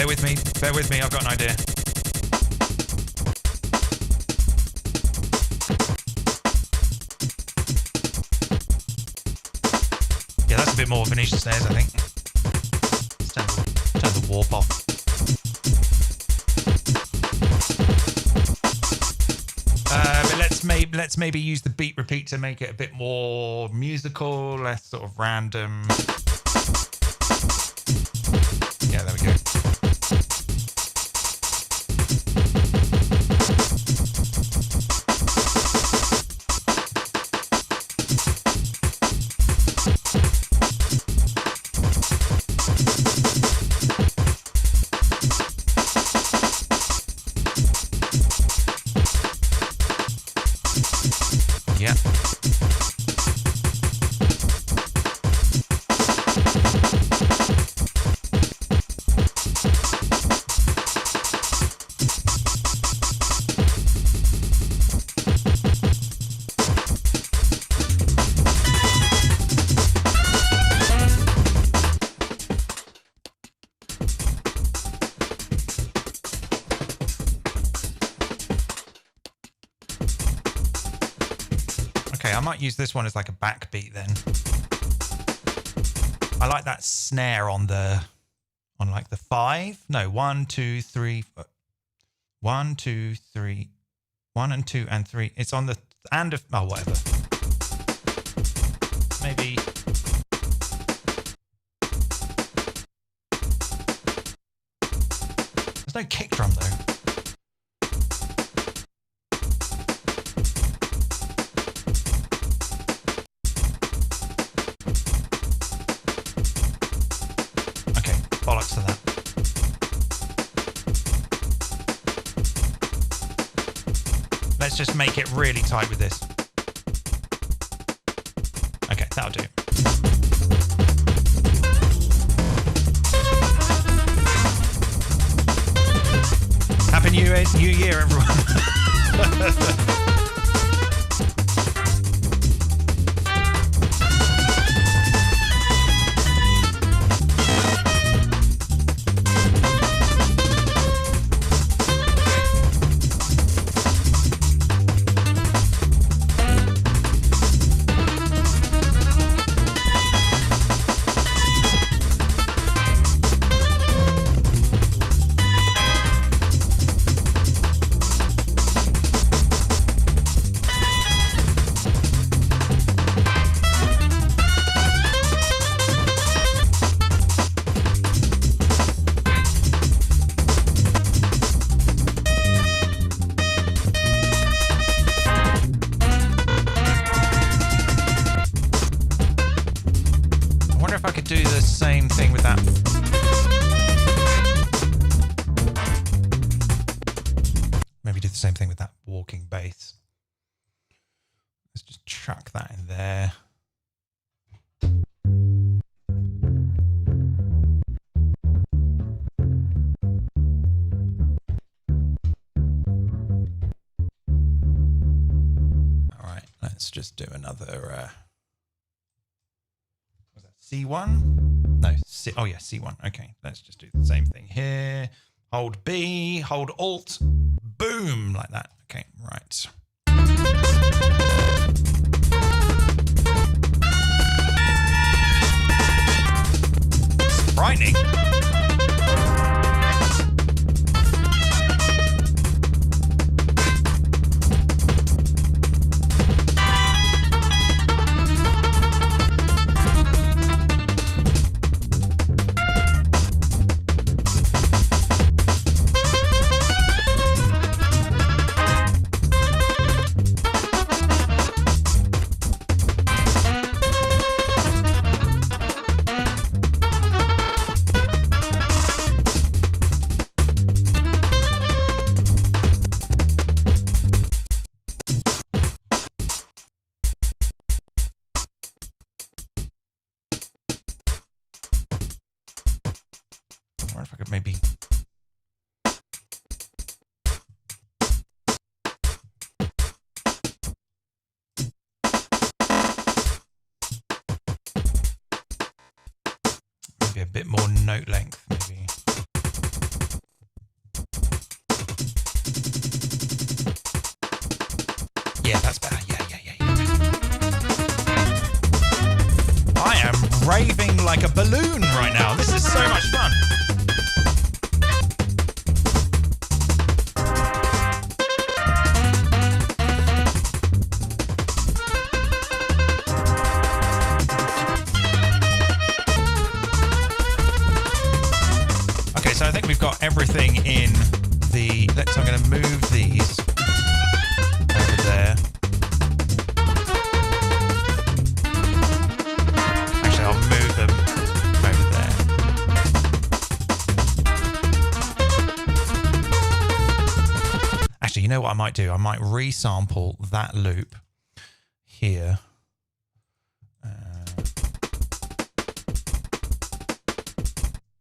with me. Bear with me. I've got an idea. Yeah, that's a bit more Venetian snares, I think. Turn the warp off. But let's maybe use the beat repeat to make it a bit more musical, less sort of random. Yeah, there we go. Yeah. Okay, I might use this one as like a backbeat then. I like that snare on like the 5. No, 1, 2, 3. 1, 2, 3. 1 and 2 and 3. It's on the and of whatever. Maybe. There's no kick drum though. Bollocks to that. Let's just make it really tight with this. Okay, that'll do. Happy New Year, everyone. Do the same thing with that. Maybe do the same thing with that walking bass. Let's just chuck that in there. All right, let's just do another C1? No, oh yeah, C1. Okay, let's just do the same thing here. Hold B, hold Alt, boom, like that. Okay, right. Frightening. Or if I could maybe a bit more note length, maybe. Yeah, that's better. Yeah. I am raving like a balloon right now. This is so much fun. Okay, so I think we've got everything in the... I'm going to move these over there. Actually, I'll move them over there. Actually, you know what I might do? I might resample that loop here.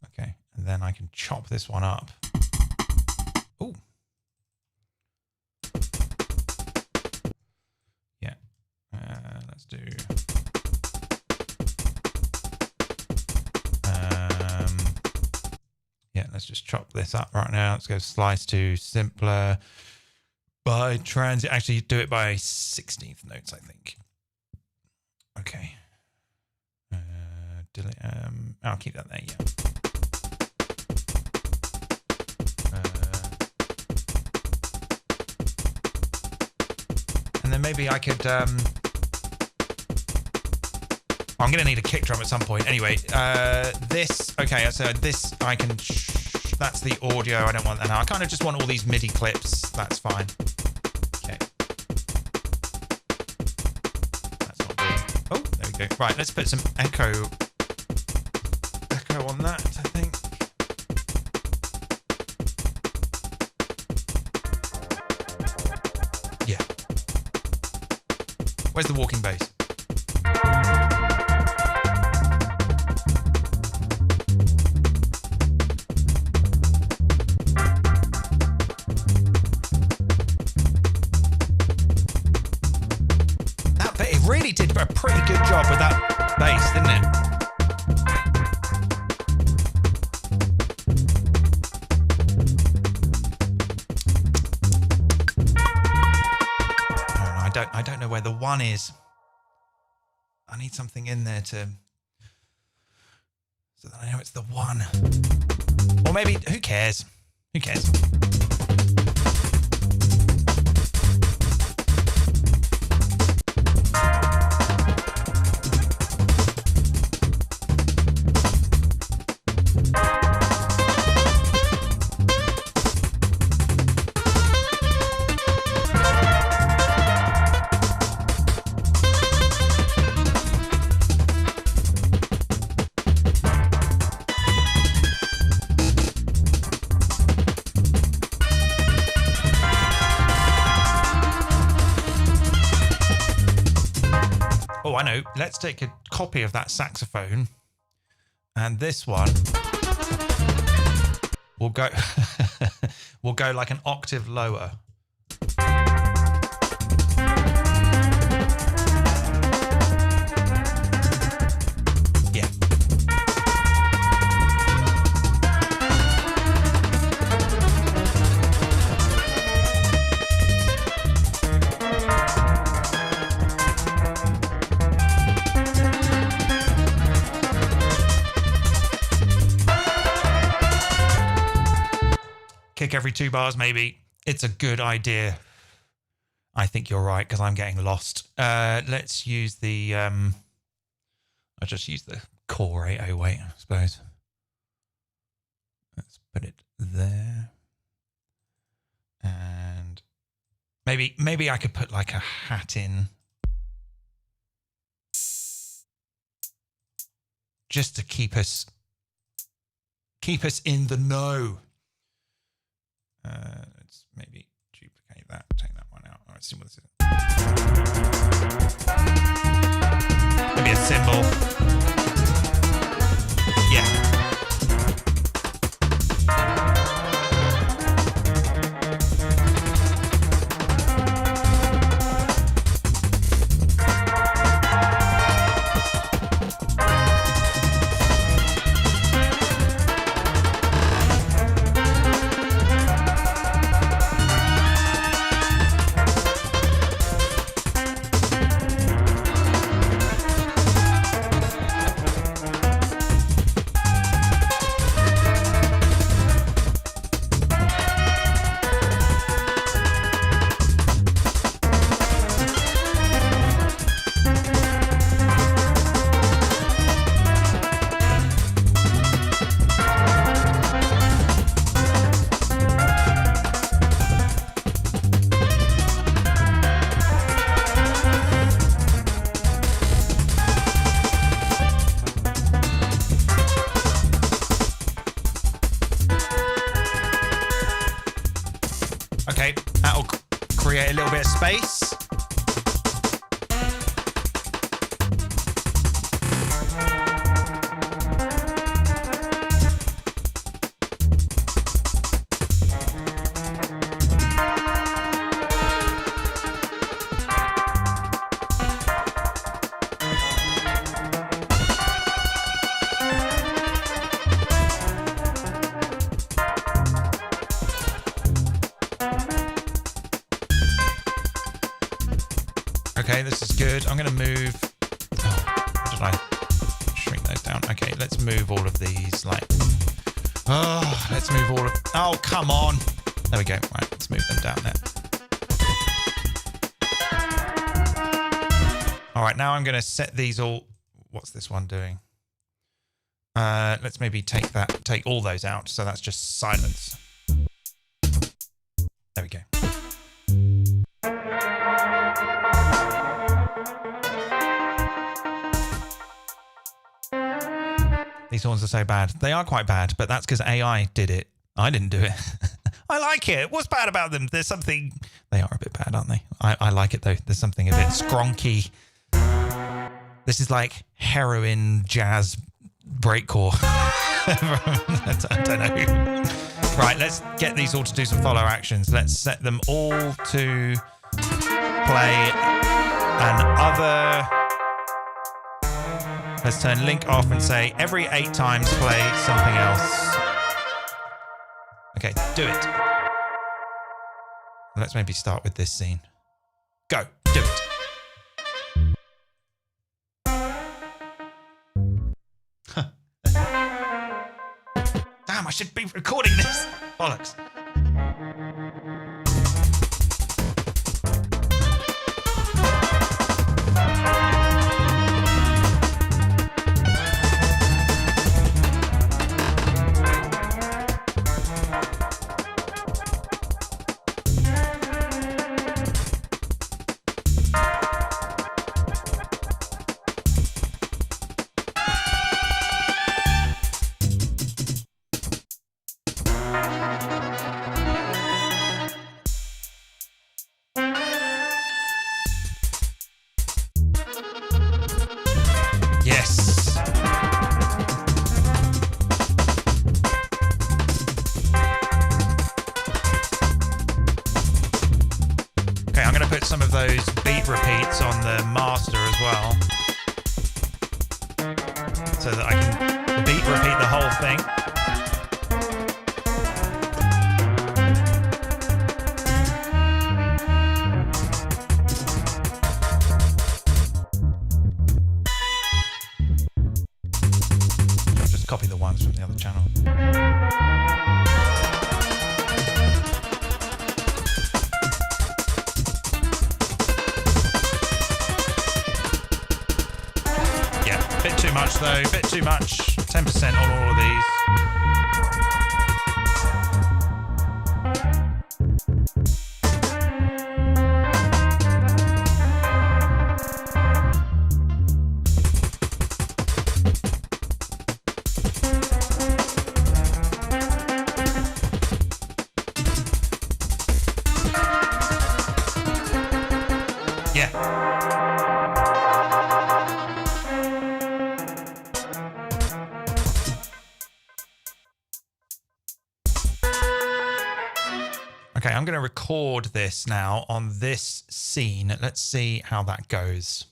Okay, and then I can chop this one up. Oh. Yeah. Let's do... yeah, let's just chop this up right now. Let's go slice to simpler by transit. Actually, do it by 16th notes, I think. Okay. Delete. I'll keep that there, yeah. And then maybe I could... I'm going to need a kick drum at some point. Anyway, this... Okay, so this I can... That's the audio. I don't want that now. I kind of just want all these MIDI clips. That's fine. Okay. That's not good. Oh, there we go. Right, let's put some echo on that, I think. Yeah. Where's the walking bass? Did a pretty good job with that bass, didn't it? I don't know where the one is. I need something in there to so that I know it's the one. Or maybe who cares? Who cares? I know. Let's take a copy of that saxophone, and this one will go will go like an octave lower. Yeah. Kick every 2 bars, maybe. It's a good idea. I think you're right, because I'm getting lost. Let's use the... I'll just use the Core 808, I suppose. Let's put it there. And maybe I could put like a hat in. Just to keep us in the know. Let's maybe duplicate that, take that one out. All right, see what this is. Maybe a cymbal. Yeah. bit of space. Okay, this is good. I'm going to move... Oh, how did I shrink those down? Okay, let's move all of these, like... Oh, let's move all of... Oh, come on! There we go. Right, let's move them down there. All right, now I'm going to set these all... What's this one doing? Let's maybe take all those out, so that's just silence. There we go. These horns are so bad. They are quite bad, but that's because AI did it. I didn't do it. I like it. What's bad about them? There's something... They are a bit bad, aren't they? I like it, though. There's something a bit skronky. This is like heroin jazz breakcore. I don't know. Right, let's get these all to do some follow actions. Let's set them all to play another... Let's turn link off and say every 8 times play something else. Okay, do it. Let's maybe start with this scene. Go, do it. Damn, I should be recording this. Bollocks. Some of those beat repeats on the master as well, so that I can beat repeat the whole thing. I'll just copy the ones from the other channel. Bit too much though, bit too much. 10% on all of these. Yeah. Okay, I'm going to record this now on this scene. Let's see how that goes.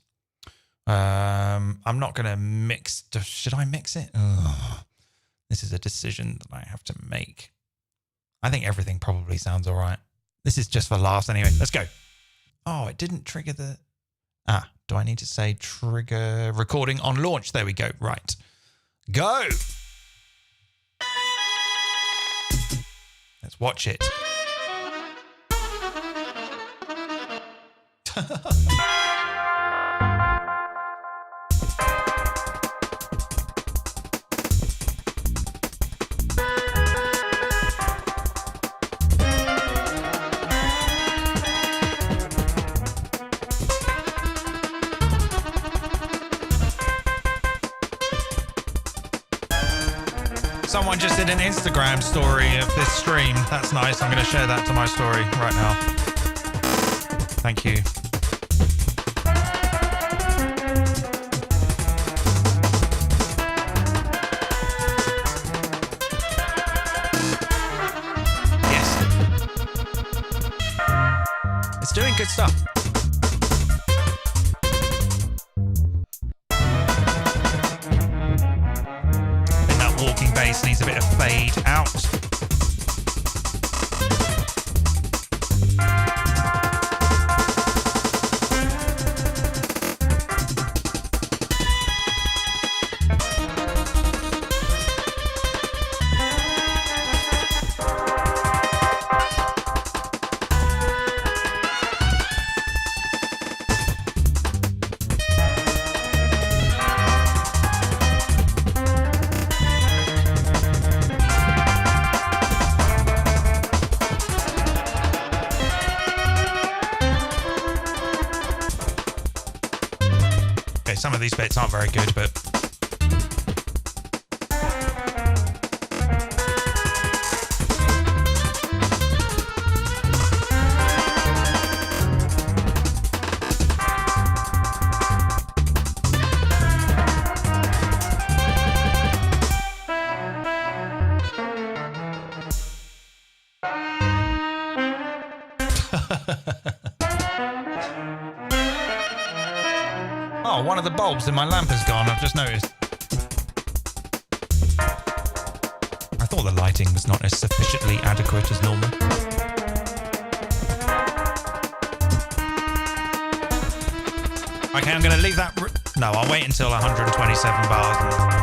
I'm not going to mix... Should I mix it? Ugh. This is a decision that I have to make. I think everything probably sounds all right. This is just for laughs anyway. Let's go. Oh, it didn't trigger the... Ah, do I need to say trigger recording on launch? There we go. Right. Go. Let's watch it. Someone just did an Instagram story of this stream. That's nice. I'm going to share that to my story right now. Thank you. It's doing good stuff. I think that walking bass needs a bit of fade out. Some of these bits aren't very good, but oh, one of the bulbs in my lamp has gone, I've just noticed. I thought the lighting was not as sufficiently adequate as normal. Okay, I'm going to leave that... No, I'll wait until 127 bars.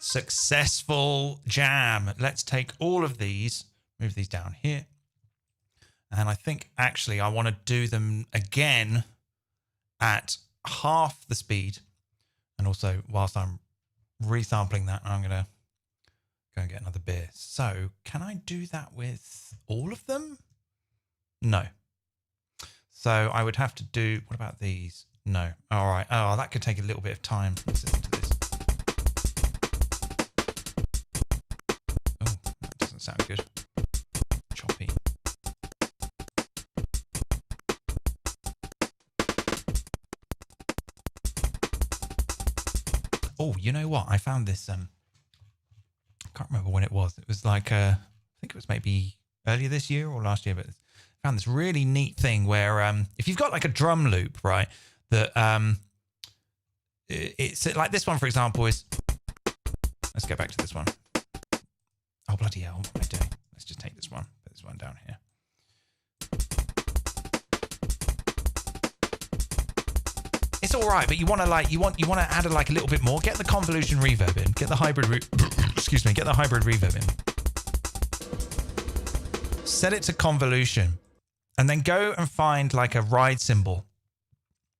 Successful jam. Let's take all of these, move these down here. And I think actually I want to do them again at half the speed. And also whilst I'm resampling that, I'm going to go and get another beer. So can I do that with all of them? No. So I would have to do, what about these? No. All right. Oh, that could take a little bit of time. Let's listen to this. Sound good. Choppy. Oh, you know what? I found this. I can't remember when it was. It was like I think it was maybe earlier this year or last year. But I found this really neat thing where if you've got like a drum loop, right? That it's like this one, for example, is. Let's get back to this one. Oh, bloody hell, what am I doing? Let's just take this one, put this one down here. It's all right, but you want to add like a little bit more. Get the convolution reverb in. Get the hybrid excuse me, get the hybrid reverb in. Set it to convolution and then go and find like a ride cymbal.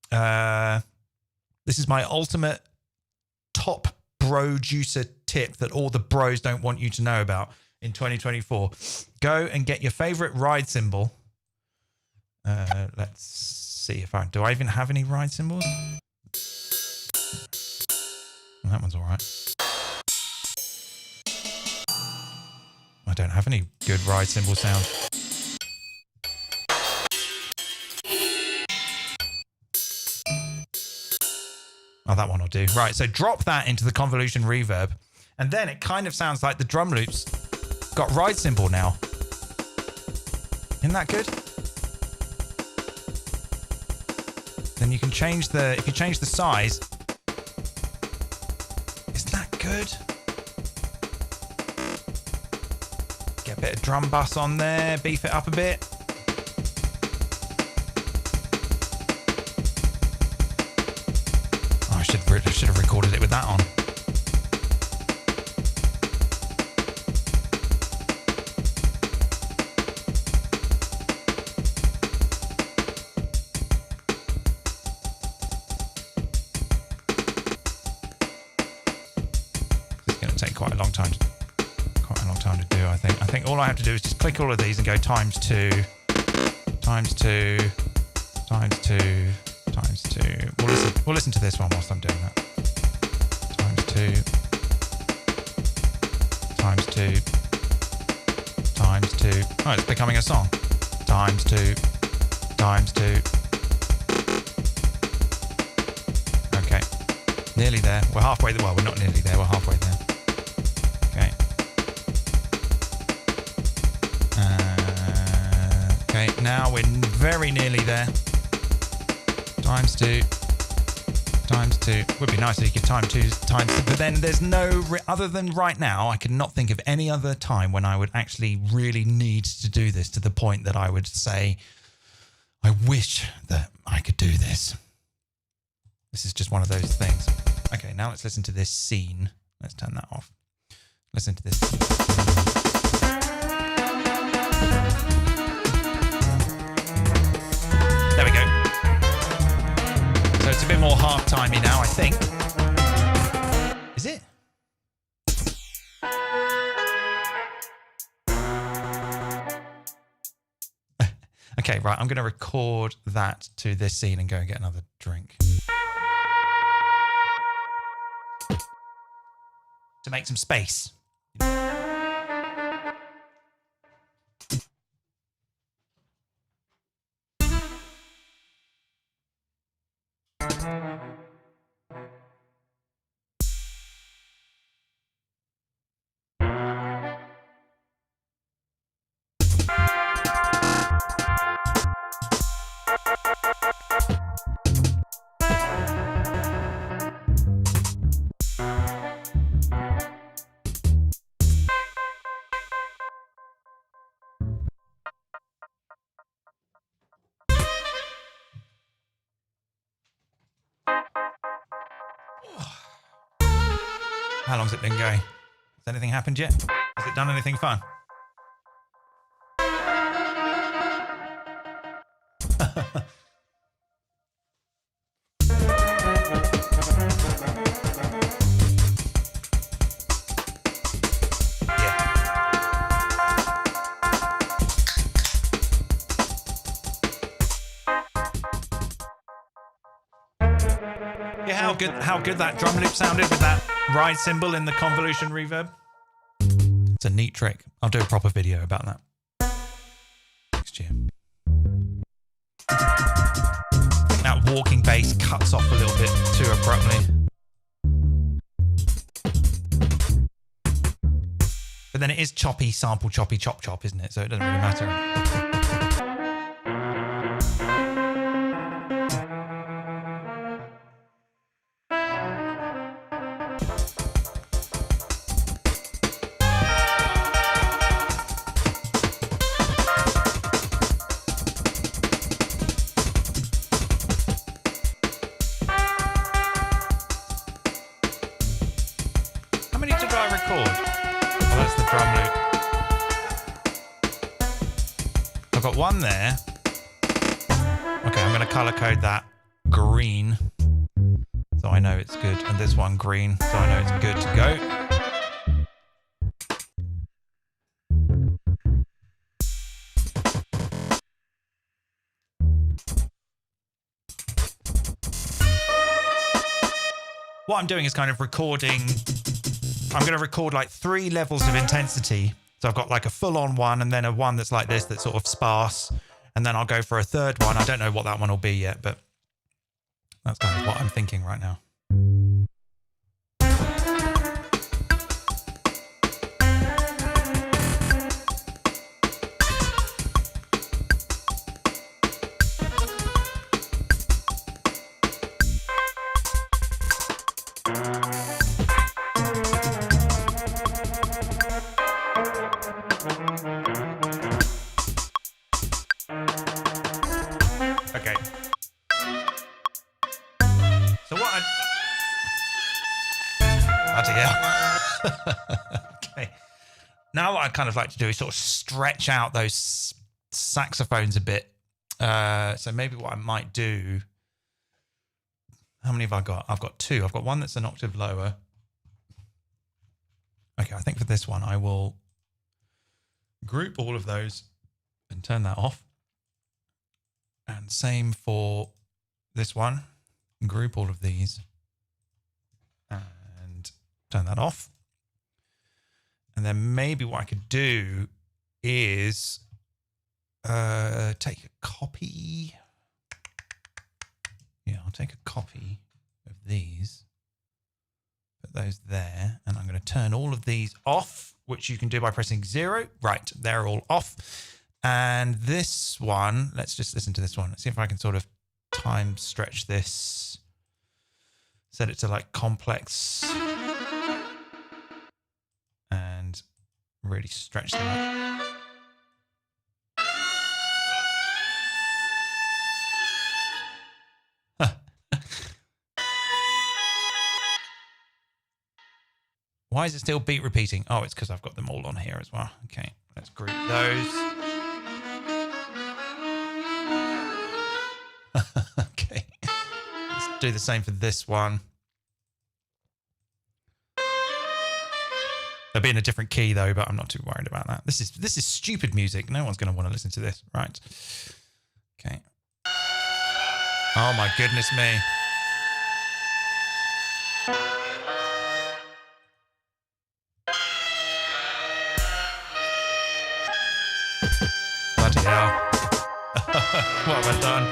This is my ultimate top bro juicer tip that all the bros don't want you to know about in 2024. Go and get your favorite ride cymbal. Let's see if do I even have any ride cymbals? Well, that one's all right. I don't have any good ride cymbal sound. Oh, that one will do. Right, so drop that into the convolution reverb, and then it kind of sounds like the drum loops got ride cymbal now. Isn't that good? Then you can change if you change the size. Isn't that good? Get a bit of drum bus on there, beef it up a bit. should have recorded it with that on. It's going to take quite a long time to do, I think. I think all I have to do is just click all of these and go times 2, times 2, times 2, times 2. We'll listen to this one whilst I'm doing that. Times 2, times 2, times 2. Oh, it's becoming a song. Times 2, times 2. Okay, nearly there. We're halfway there. Well, we're not nearly there. We're halfway there. Okay. Okay, now we're very nearly there. Times 2, times 2. Would be nice if you could time 2 times 2, but then there's no, other than right now, I could not think of any other time when I would actually really need to do this to the point that I would say, I wish that I could do this. This is just one of those things. Okay, now let's listen to this scene. Let's turn that off. Listen to this scene. There we go. So it's a bit more half-timey now, I think. Is it? Okay, right, I'm going to record that to this scene and go and get another drink. To make some space. How long's it been going? Has anything happened yet? Has it done anything fun? Yeah, how good that drum loop sounded with that ride cymbal in the convolution reverb. It's a neat trick. I'll do a proper video about that next year. That walking bass cuts off a little bit too abruptly. But then it is choppy, sample, choppy, chop, chop, isn't it? So it doesn't really matter. I've got one there. Okay, I'm going to color code that green so I know it's good, and this one green so I know it's good to go. What I'm doing is kind of recording. I'm going to record like 3 levels of intensity. So I've got like a full-on one and then a one that's like this, that's sort of sparse. And then I'll go for a third one. I don't know what that one will be yet, but that's kind of what I'm thinking right now. Bloody hell. Okay. Now what I kind of like to do is sort of stretch out those saxophones a bit. So maybe what I might do... How many have I got? I've got two. I've got one that's an octave lower. Okay, I think for this one, I will group all of those and turn that off. And same for this one. Group all of these and turn that off. And then maybe what I could do is take a copy. Yeah, I'll take a copy of these, put those there, and I'm going to turn all of these off, which you can do by pressing 0. Right, they're all off. And this one, let's just listen to this one. Let's see if I can sort of time stretch this, set it to like complex, and really stretch them up. Why is it still beat repeating? Oh, it's because I've got them all on here as well. Okay, let's group those. Okay, let's do the same for this one. They'll be in a different key though, but I'm not too worried about that. This is stupid music. No one's going to want to listen to this, right? Okay. Oh my goodness me. Bloody hell. What have I done?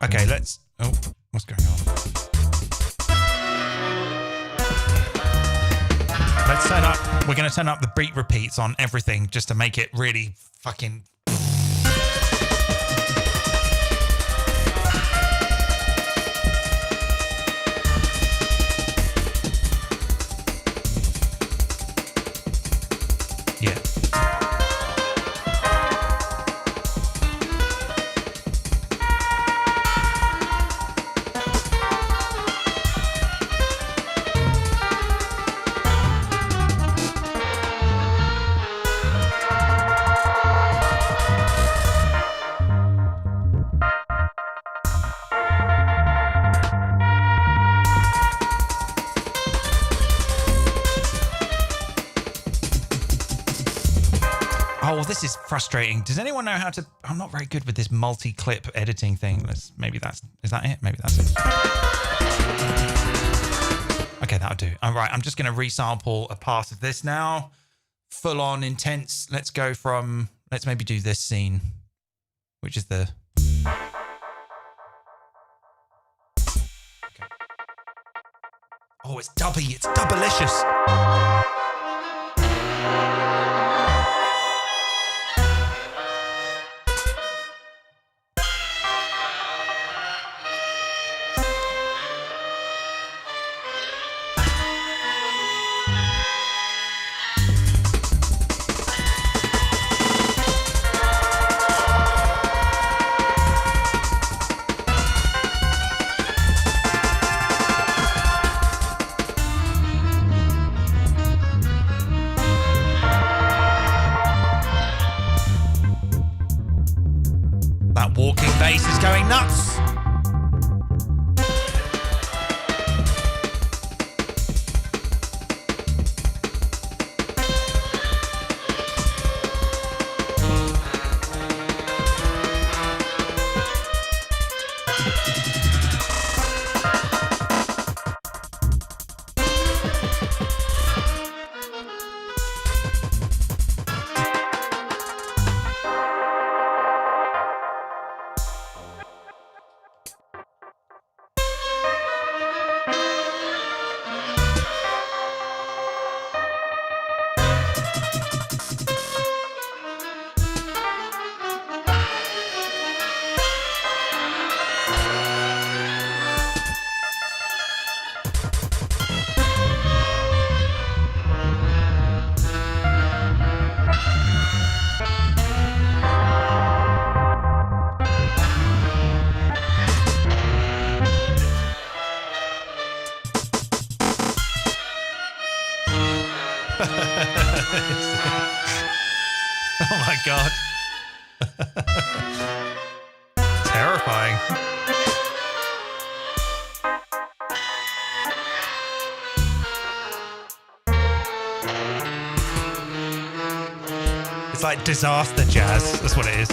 Okay, let's... Oh, what's going on? Let's turn up... We're going to turn up the beat repeats on everything just to make it really fucking... Yeah. Oh, this is frustrating. Does anyone know how to... I'm not very good with this multi-clip editing thing. Maybe that's... Is that it? Maybe that's it. Okay, that'll do. All right, I'm just going to resample a part of this now. Full on intense. Let's go from... Let's maybe do this scene, which is the... Okay. Oh, it's dubby. It's dubbalicious. That walking bass is going nuts. Oh my God. Terrifying. It's like disaster jazz. That's what it is.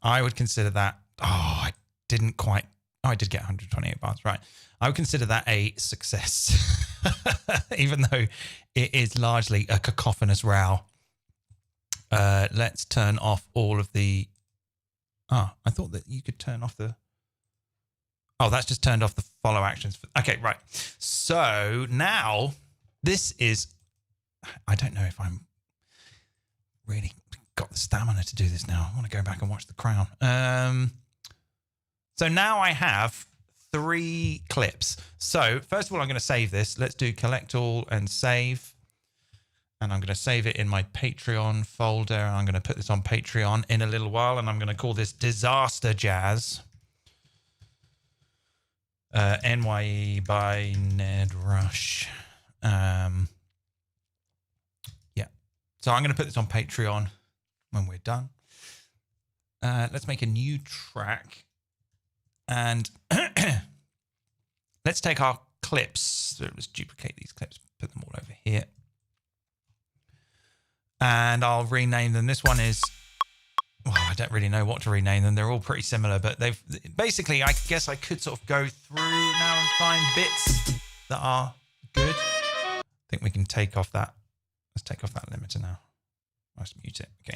I would consider that, I did get 128 bars, right. I would consider that a success, even though it is largely a cacophonous row. Let's turn off all of the, I thought that you could turn off the, that's just turned off the follow actions. Okay, right. So now this is, I don't know if I'm really got the stamina to do this now. I want to go back and watch The Crown. So now I have 3 clips. So first of all, I'm going to save this. Let's do collect all and save. And I'm going to save it in my Patreon folder. And I'm going to put this on Patreon in a little while. And I'm going to call this Disaster Jazz. NYE by Ned Rush. Yeah. So I'm going to put this on Patreon when we're done. Let's make a new track. And let's take our clips. So let's duplicate these clips, put them all over here. And I'll rename them. This one is, I don't really know what to rename them. They're all pretty similar, but they've basically, I guess I could sort of go through now and find bits that are good. I think we can take off that. Let's take off that limiter now. Let's mute it. Okay.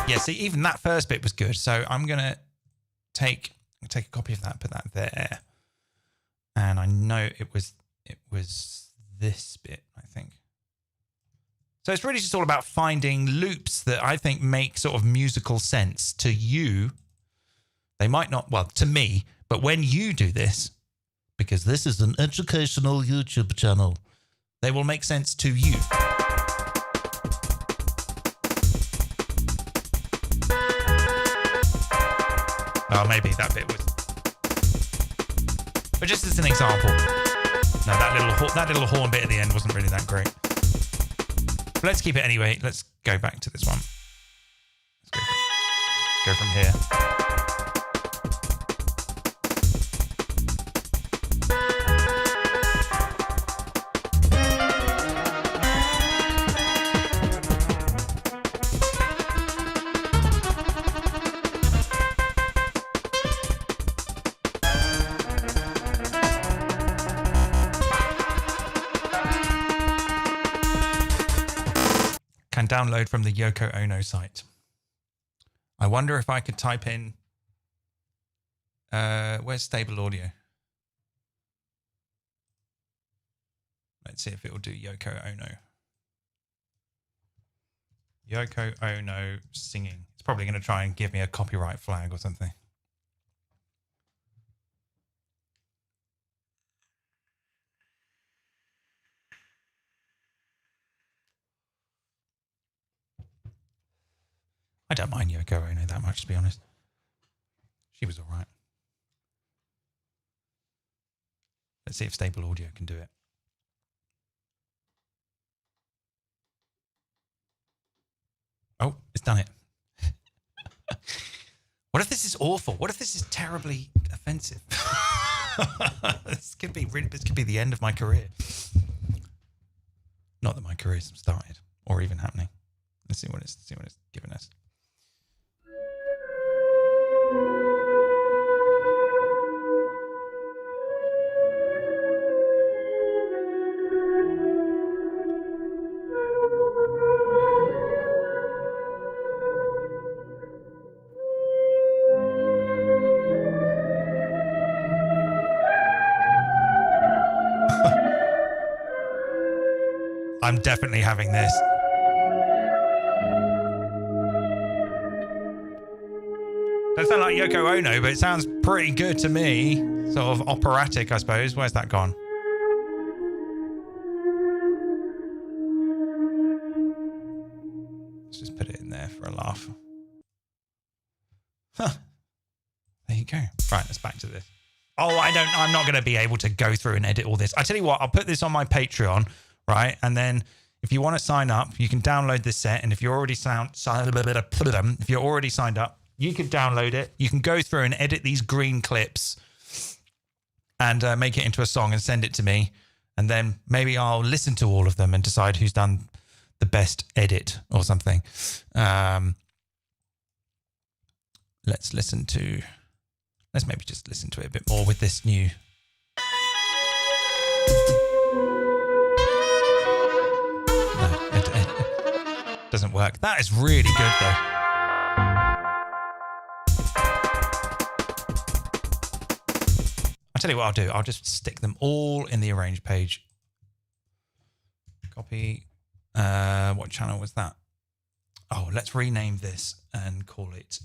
Yeah, see, even that first bit was good. So I'm going to take a copy of that, put that there. And I know it was this bit, I think. So it's really just all about finding loops that I think make sort of musical sense to you. They might not, well, to me, but when you do this, because this is an educational YouTube channel, they will make sense to you. Oh, maybe that bit was, but just as an example. No, that little horn bit at the end wasn't really that great. But let's keep it anyway. Let's go back to this one. Let's go from here. Can download from the Yoko Ono site. I wonder if I could type in, where's stable audio? Let's see if it will do Yoko Ono. Yoko Ono singing. It's probably going to try and give me a copyright flag or something. I don't mind Yoko Ono that much, to be honest. She was all right. Let's see if stable audio can do it. done it. What if this is awful? What if this is terribly offensive? This could be the end of my career. Not that my career's started or even happening. Let's see what it's given us. I'm definitely having this. Doesn't sound like Yoko Ono, but it sounds pretty good to me. Sort of operatic, I suppose. Where's that gone? Let's just put it in there for a laugh. Huh. There you go. Right, let's back to this. Oh, I'm not going to be able to go through and edit all this. I tell you what, I'll put this on my Patreon. Right, and then if you want to sign up, you can download this set. And if you're already signed up, you can download it. You can go through and edit these green clips and make it into a song and send it to me. And then maybe I'll listen to all of them and decide who's done the best edit or something. Let's maybe just listen to it a bit more with this new. Doesn't work. That is really good though. I'll tell you what I'll do. I'll just stick them all in the arrange page. Copy. What channel was that? Oh, let's rename this and call it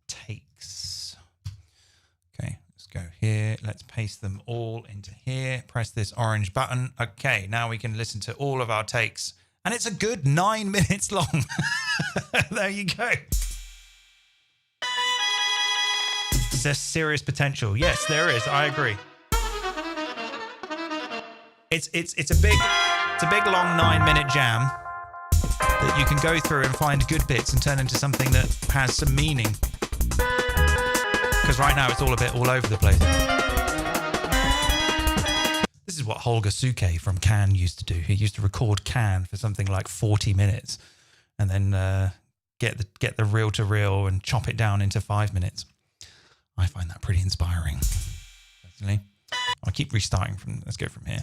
takes. Okay, let's go here. Let's paste them all into here. Press this orange button. Okay, now we can listen to all of our takes. And it's a good 9 minutes long. There you go. There's serious potential. Yes, there is. I agree. It's a big long 9-minute jam that you can go through and find good bits and turn into something that has some meaning. Because right now it's all a bit all over the place. This is what Holger Suke from Can used to do. He used to record Can for something like 40 minutes and then get the reel-to-reel and chop it down into 5 minutes. I find that pretty inspiring, personally. I'll keep restarting from. Let's go from here.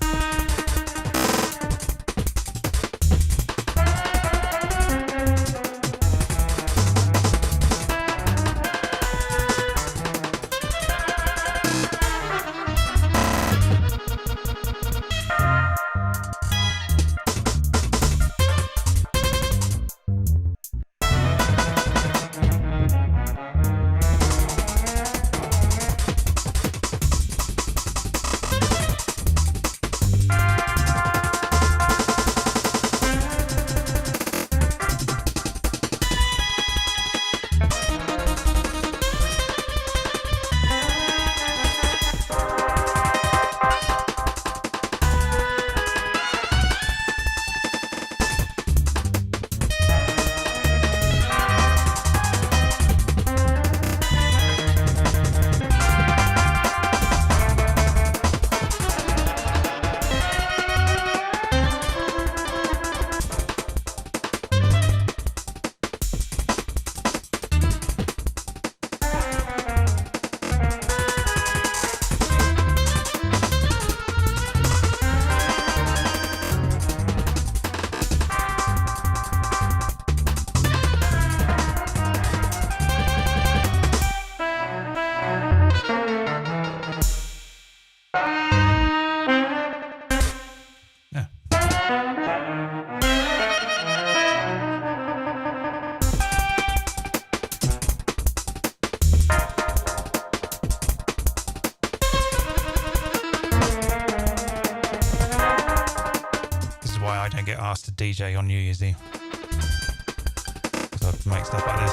Asked to DJ on New Year's Eve. So I have to make stuff like this.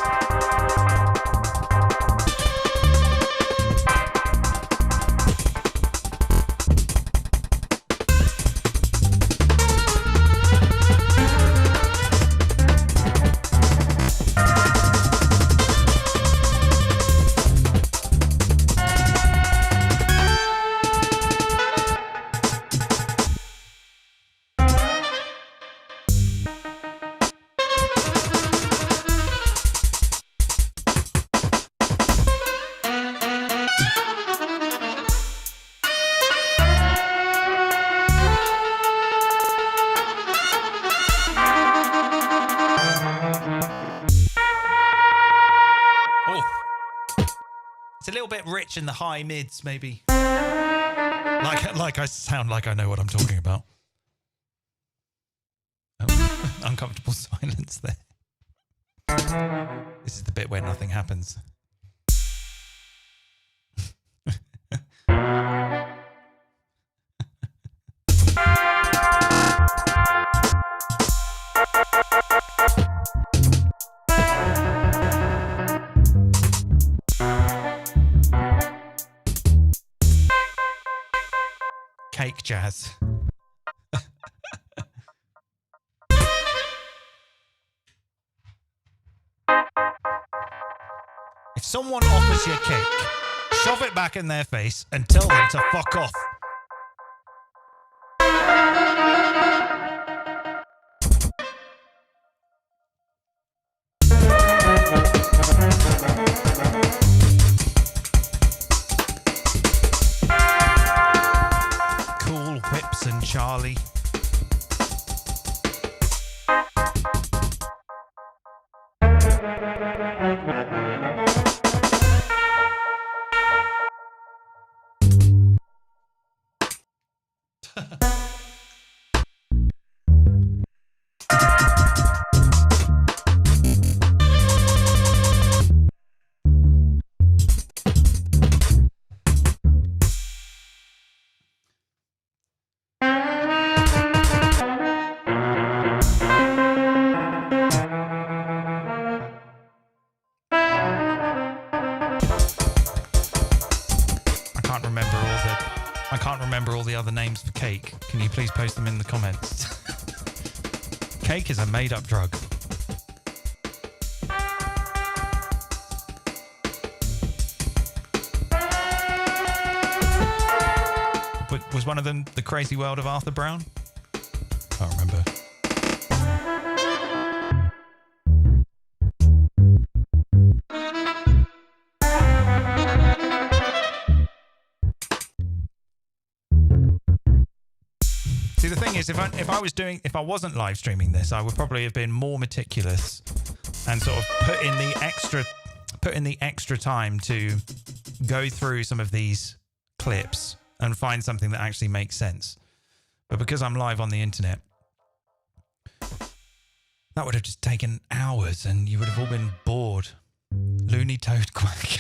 bit rich in the high mids, maybe. Like I sound like I know what I'm talking about. Oh, uncomfortable silence there. This is the bit where nothing happens. Cake jazz. If someone offers you cake, shove it back in their face and tell them to fuck off. Cool Whips and Charlie. Other names for cake. Can you please post them in the comments? Cake is a made-up drug. Was one of them The Crazy World of Arthur Brown? Can't remember. The thing is, if I wasn't live streaming this, I would probably have been more meticulous and sort of put in the extra time to go through some of these clips and find something that actually makes sense. But because I'm live on the internet, that would have just taken hours and you would have all been bored. Looney Toad Quack.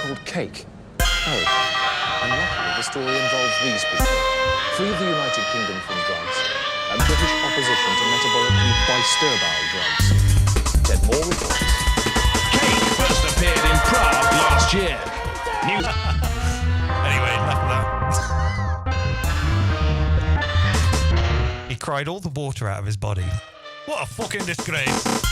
Called cake. Oh, and luckily the story involves these people. Free of the United Kingdom from drugs, and British opposition to metabolically bisturbile drugs. Get more reports. Cake first appeared in Prague last year. Anyway, enough of that. He cried all the water out of his body. What a fucking disgrace.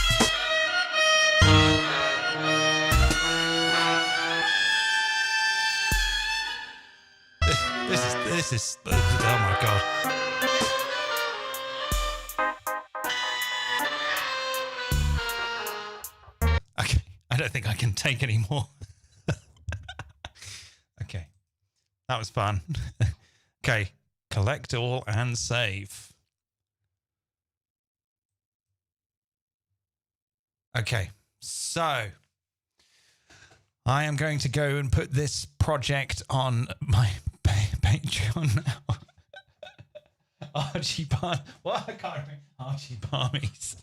This is, oh my God. Okay, I don't think I can take any more. Okay, that was fun. Okay, collect all and save. Okay, so I am going to go and put this project on my Patreon now. Archie Barn. What? I can't remember. Archie Barmies.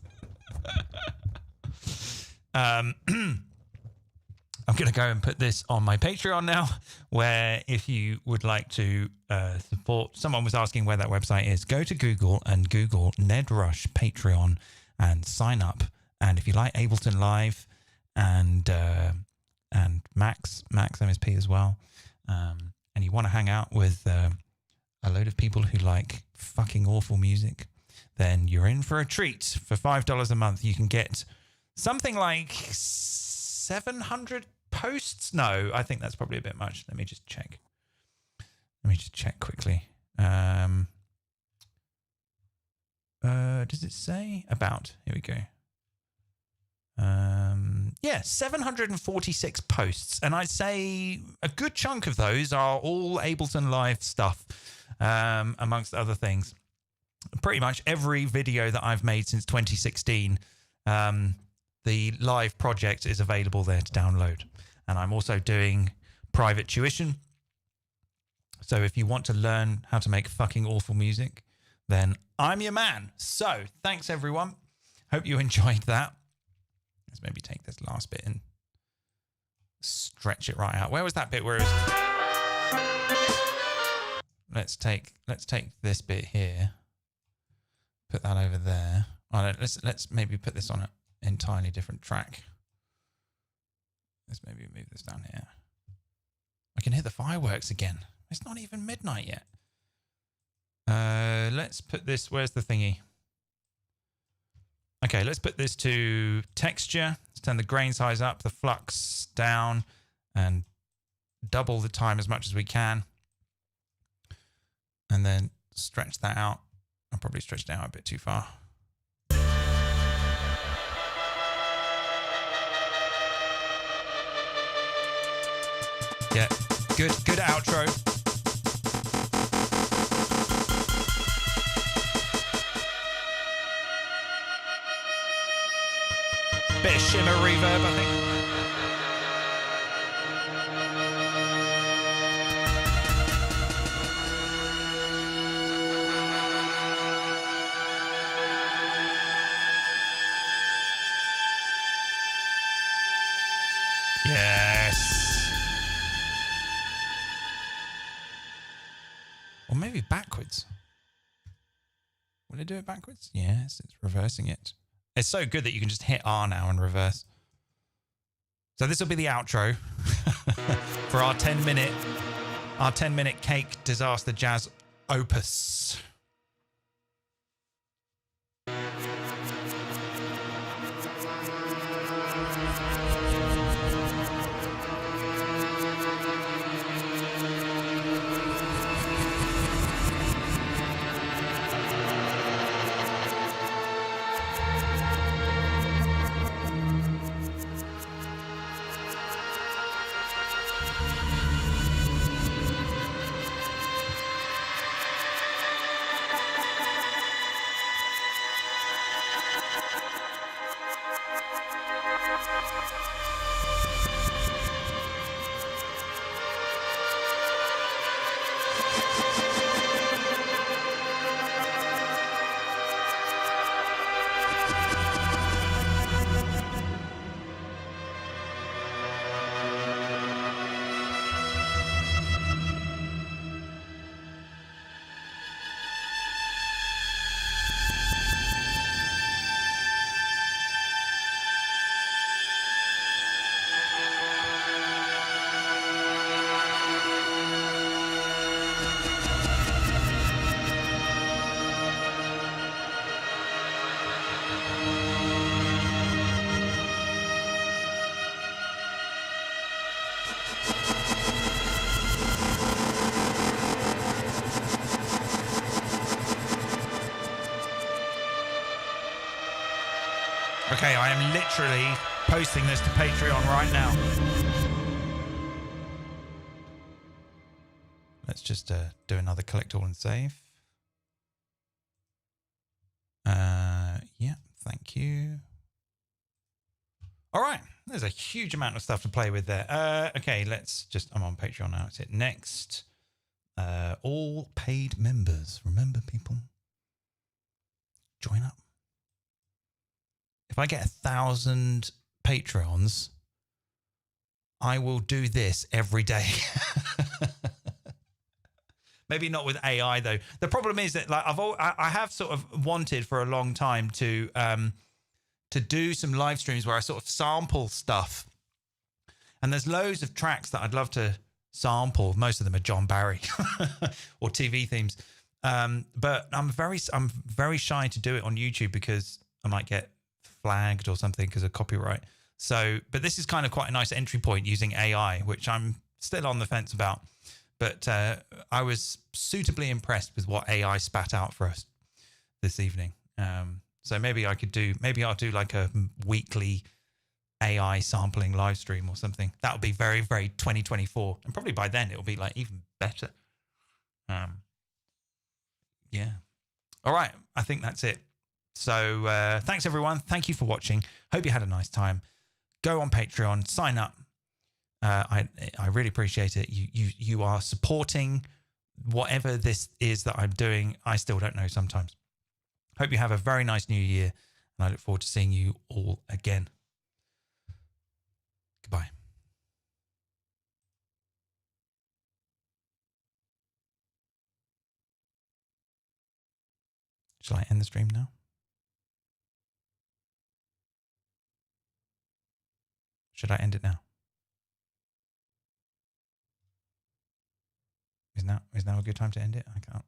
I'm going to go and put this on my Patreon now, where if you would like to support, someone was asking where that website is. Go to Google and Google Ned Rush Patreon and sign up. And if you like Ableton Live and Max MSP as well, and you want to hang out with a load of people who like fucking awful music, then you're in for a treat. For $5 a month, you can get something like 700 posts. No, I think that's probably a bit much. Let me just check. Quickly. Does it say about? Here we go. Yeah, 746 posts. And I'd say a good chunk of those are all Ableton Live stuff, amongst other things. Pretty much every video that I've made since 2016, the live project is available there to download. And I'm also doing private tuition. So if you want to learn how to make fucking awful music, then I'm your man. So thanks, everyone. Hope you enjoyed that. Let's maybe take this last bit and stretch it right out. Where was that bit where it was? Let's take this bit here. Put that over there. Oh, let's maybe put this on an entirely different track. Let's maybe move this down here. I can hear the fireworks again. It's not even midnight yet. Let's put this, where's the thingy? Okay, let's put this to texture. Let's turn the grain size up, the flux down, and double the time as much as we can. And then stretch that out. I'll probably stretch it out a bit too far. Yeah, good outro. Bit of shimmer reverb, I think. Yes. Or maybe backwards. Will it do it backwards? Yes, it's reversing it. It's so good that you can just hit R now and reverse. So this will be the outro for our 10-minute cake disaster jazz opus. Okay, I am literally posting this to Patreon right now. Let's just do another collect all and save. Yeah, thank you. All right, there's a huge amount of stuff to play with there. Okay, I'm on Patreon now. Let's hit next. All paid members. Remember, people, join up. If I get 1,000 Patreons, I will do this every day. Maybe not with AI though. The problem is that I have sort of wanted for a long time to do some live streams where I sort of sample stuff. And there's loads of tracks that I'd love to sample. Most of them are John Barry or TV themes. But I'm very shy to do it on YouTube because I might get flagged or something because of copyright. So, but this is kind of quite a nice entry point using AI, which I'm still on the fence about. But I was suitably impressed with what AI spat out for us this evening. So maybe I'll do like a weekly AI sampling live stream or something. That would be very, very 2024. And probably by then it'll be like even better. Yeah. All right. I think that's it. So thanks everyone. Thank you for watching. Hope you had a nice time. Go on Patreon, sign up. I really appreciate it. You are supporting whatever this is that I'm doing. I still don't know sometimes. Hope you have a very nice new year, and I look forward to seeing you all again. Goodbye. Shall I end the stream now? Should I end it now? Is now a good time to end it? I can't.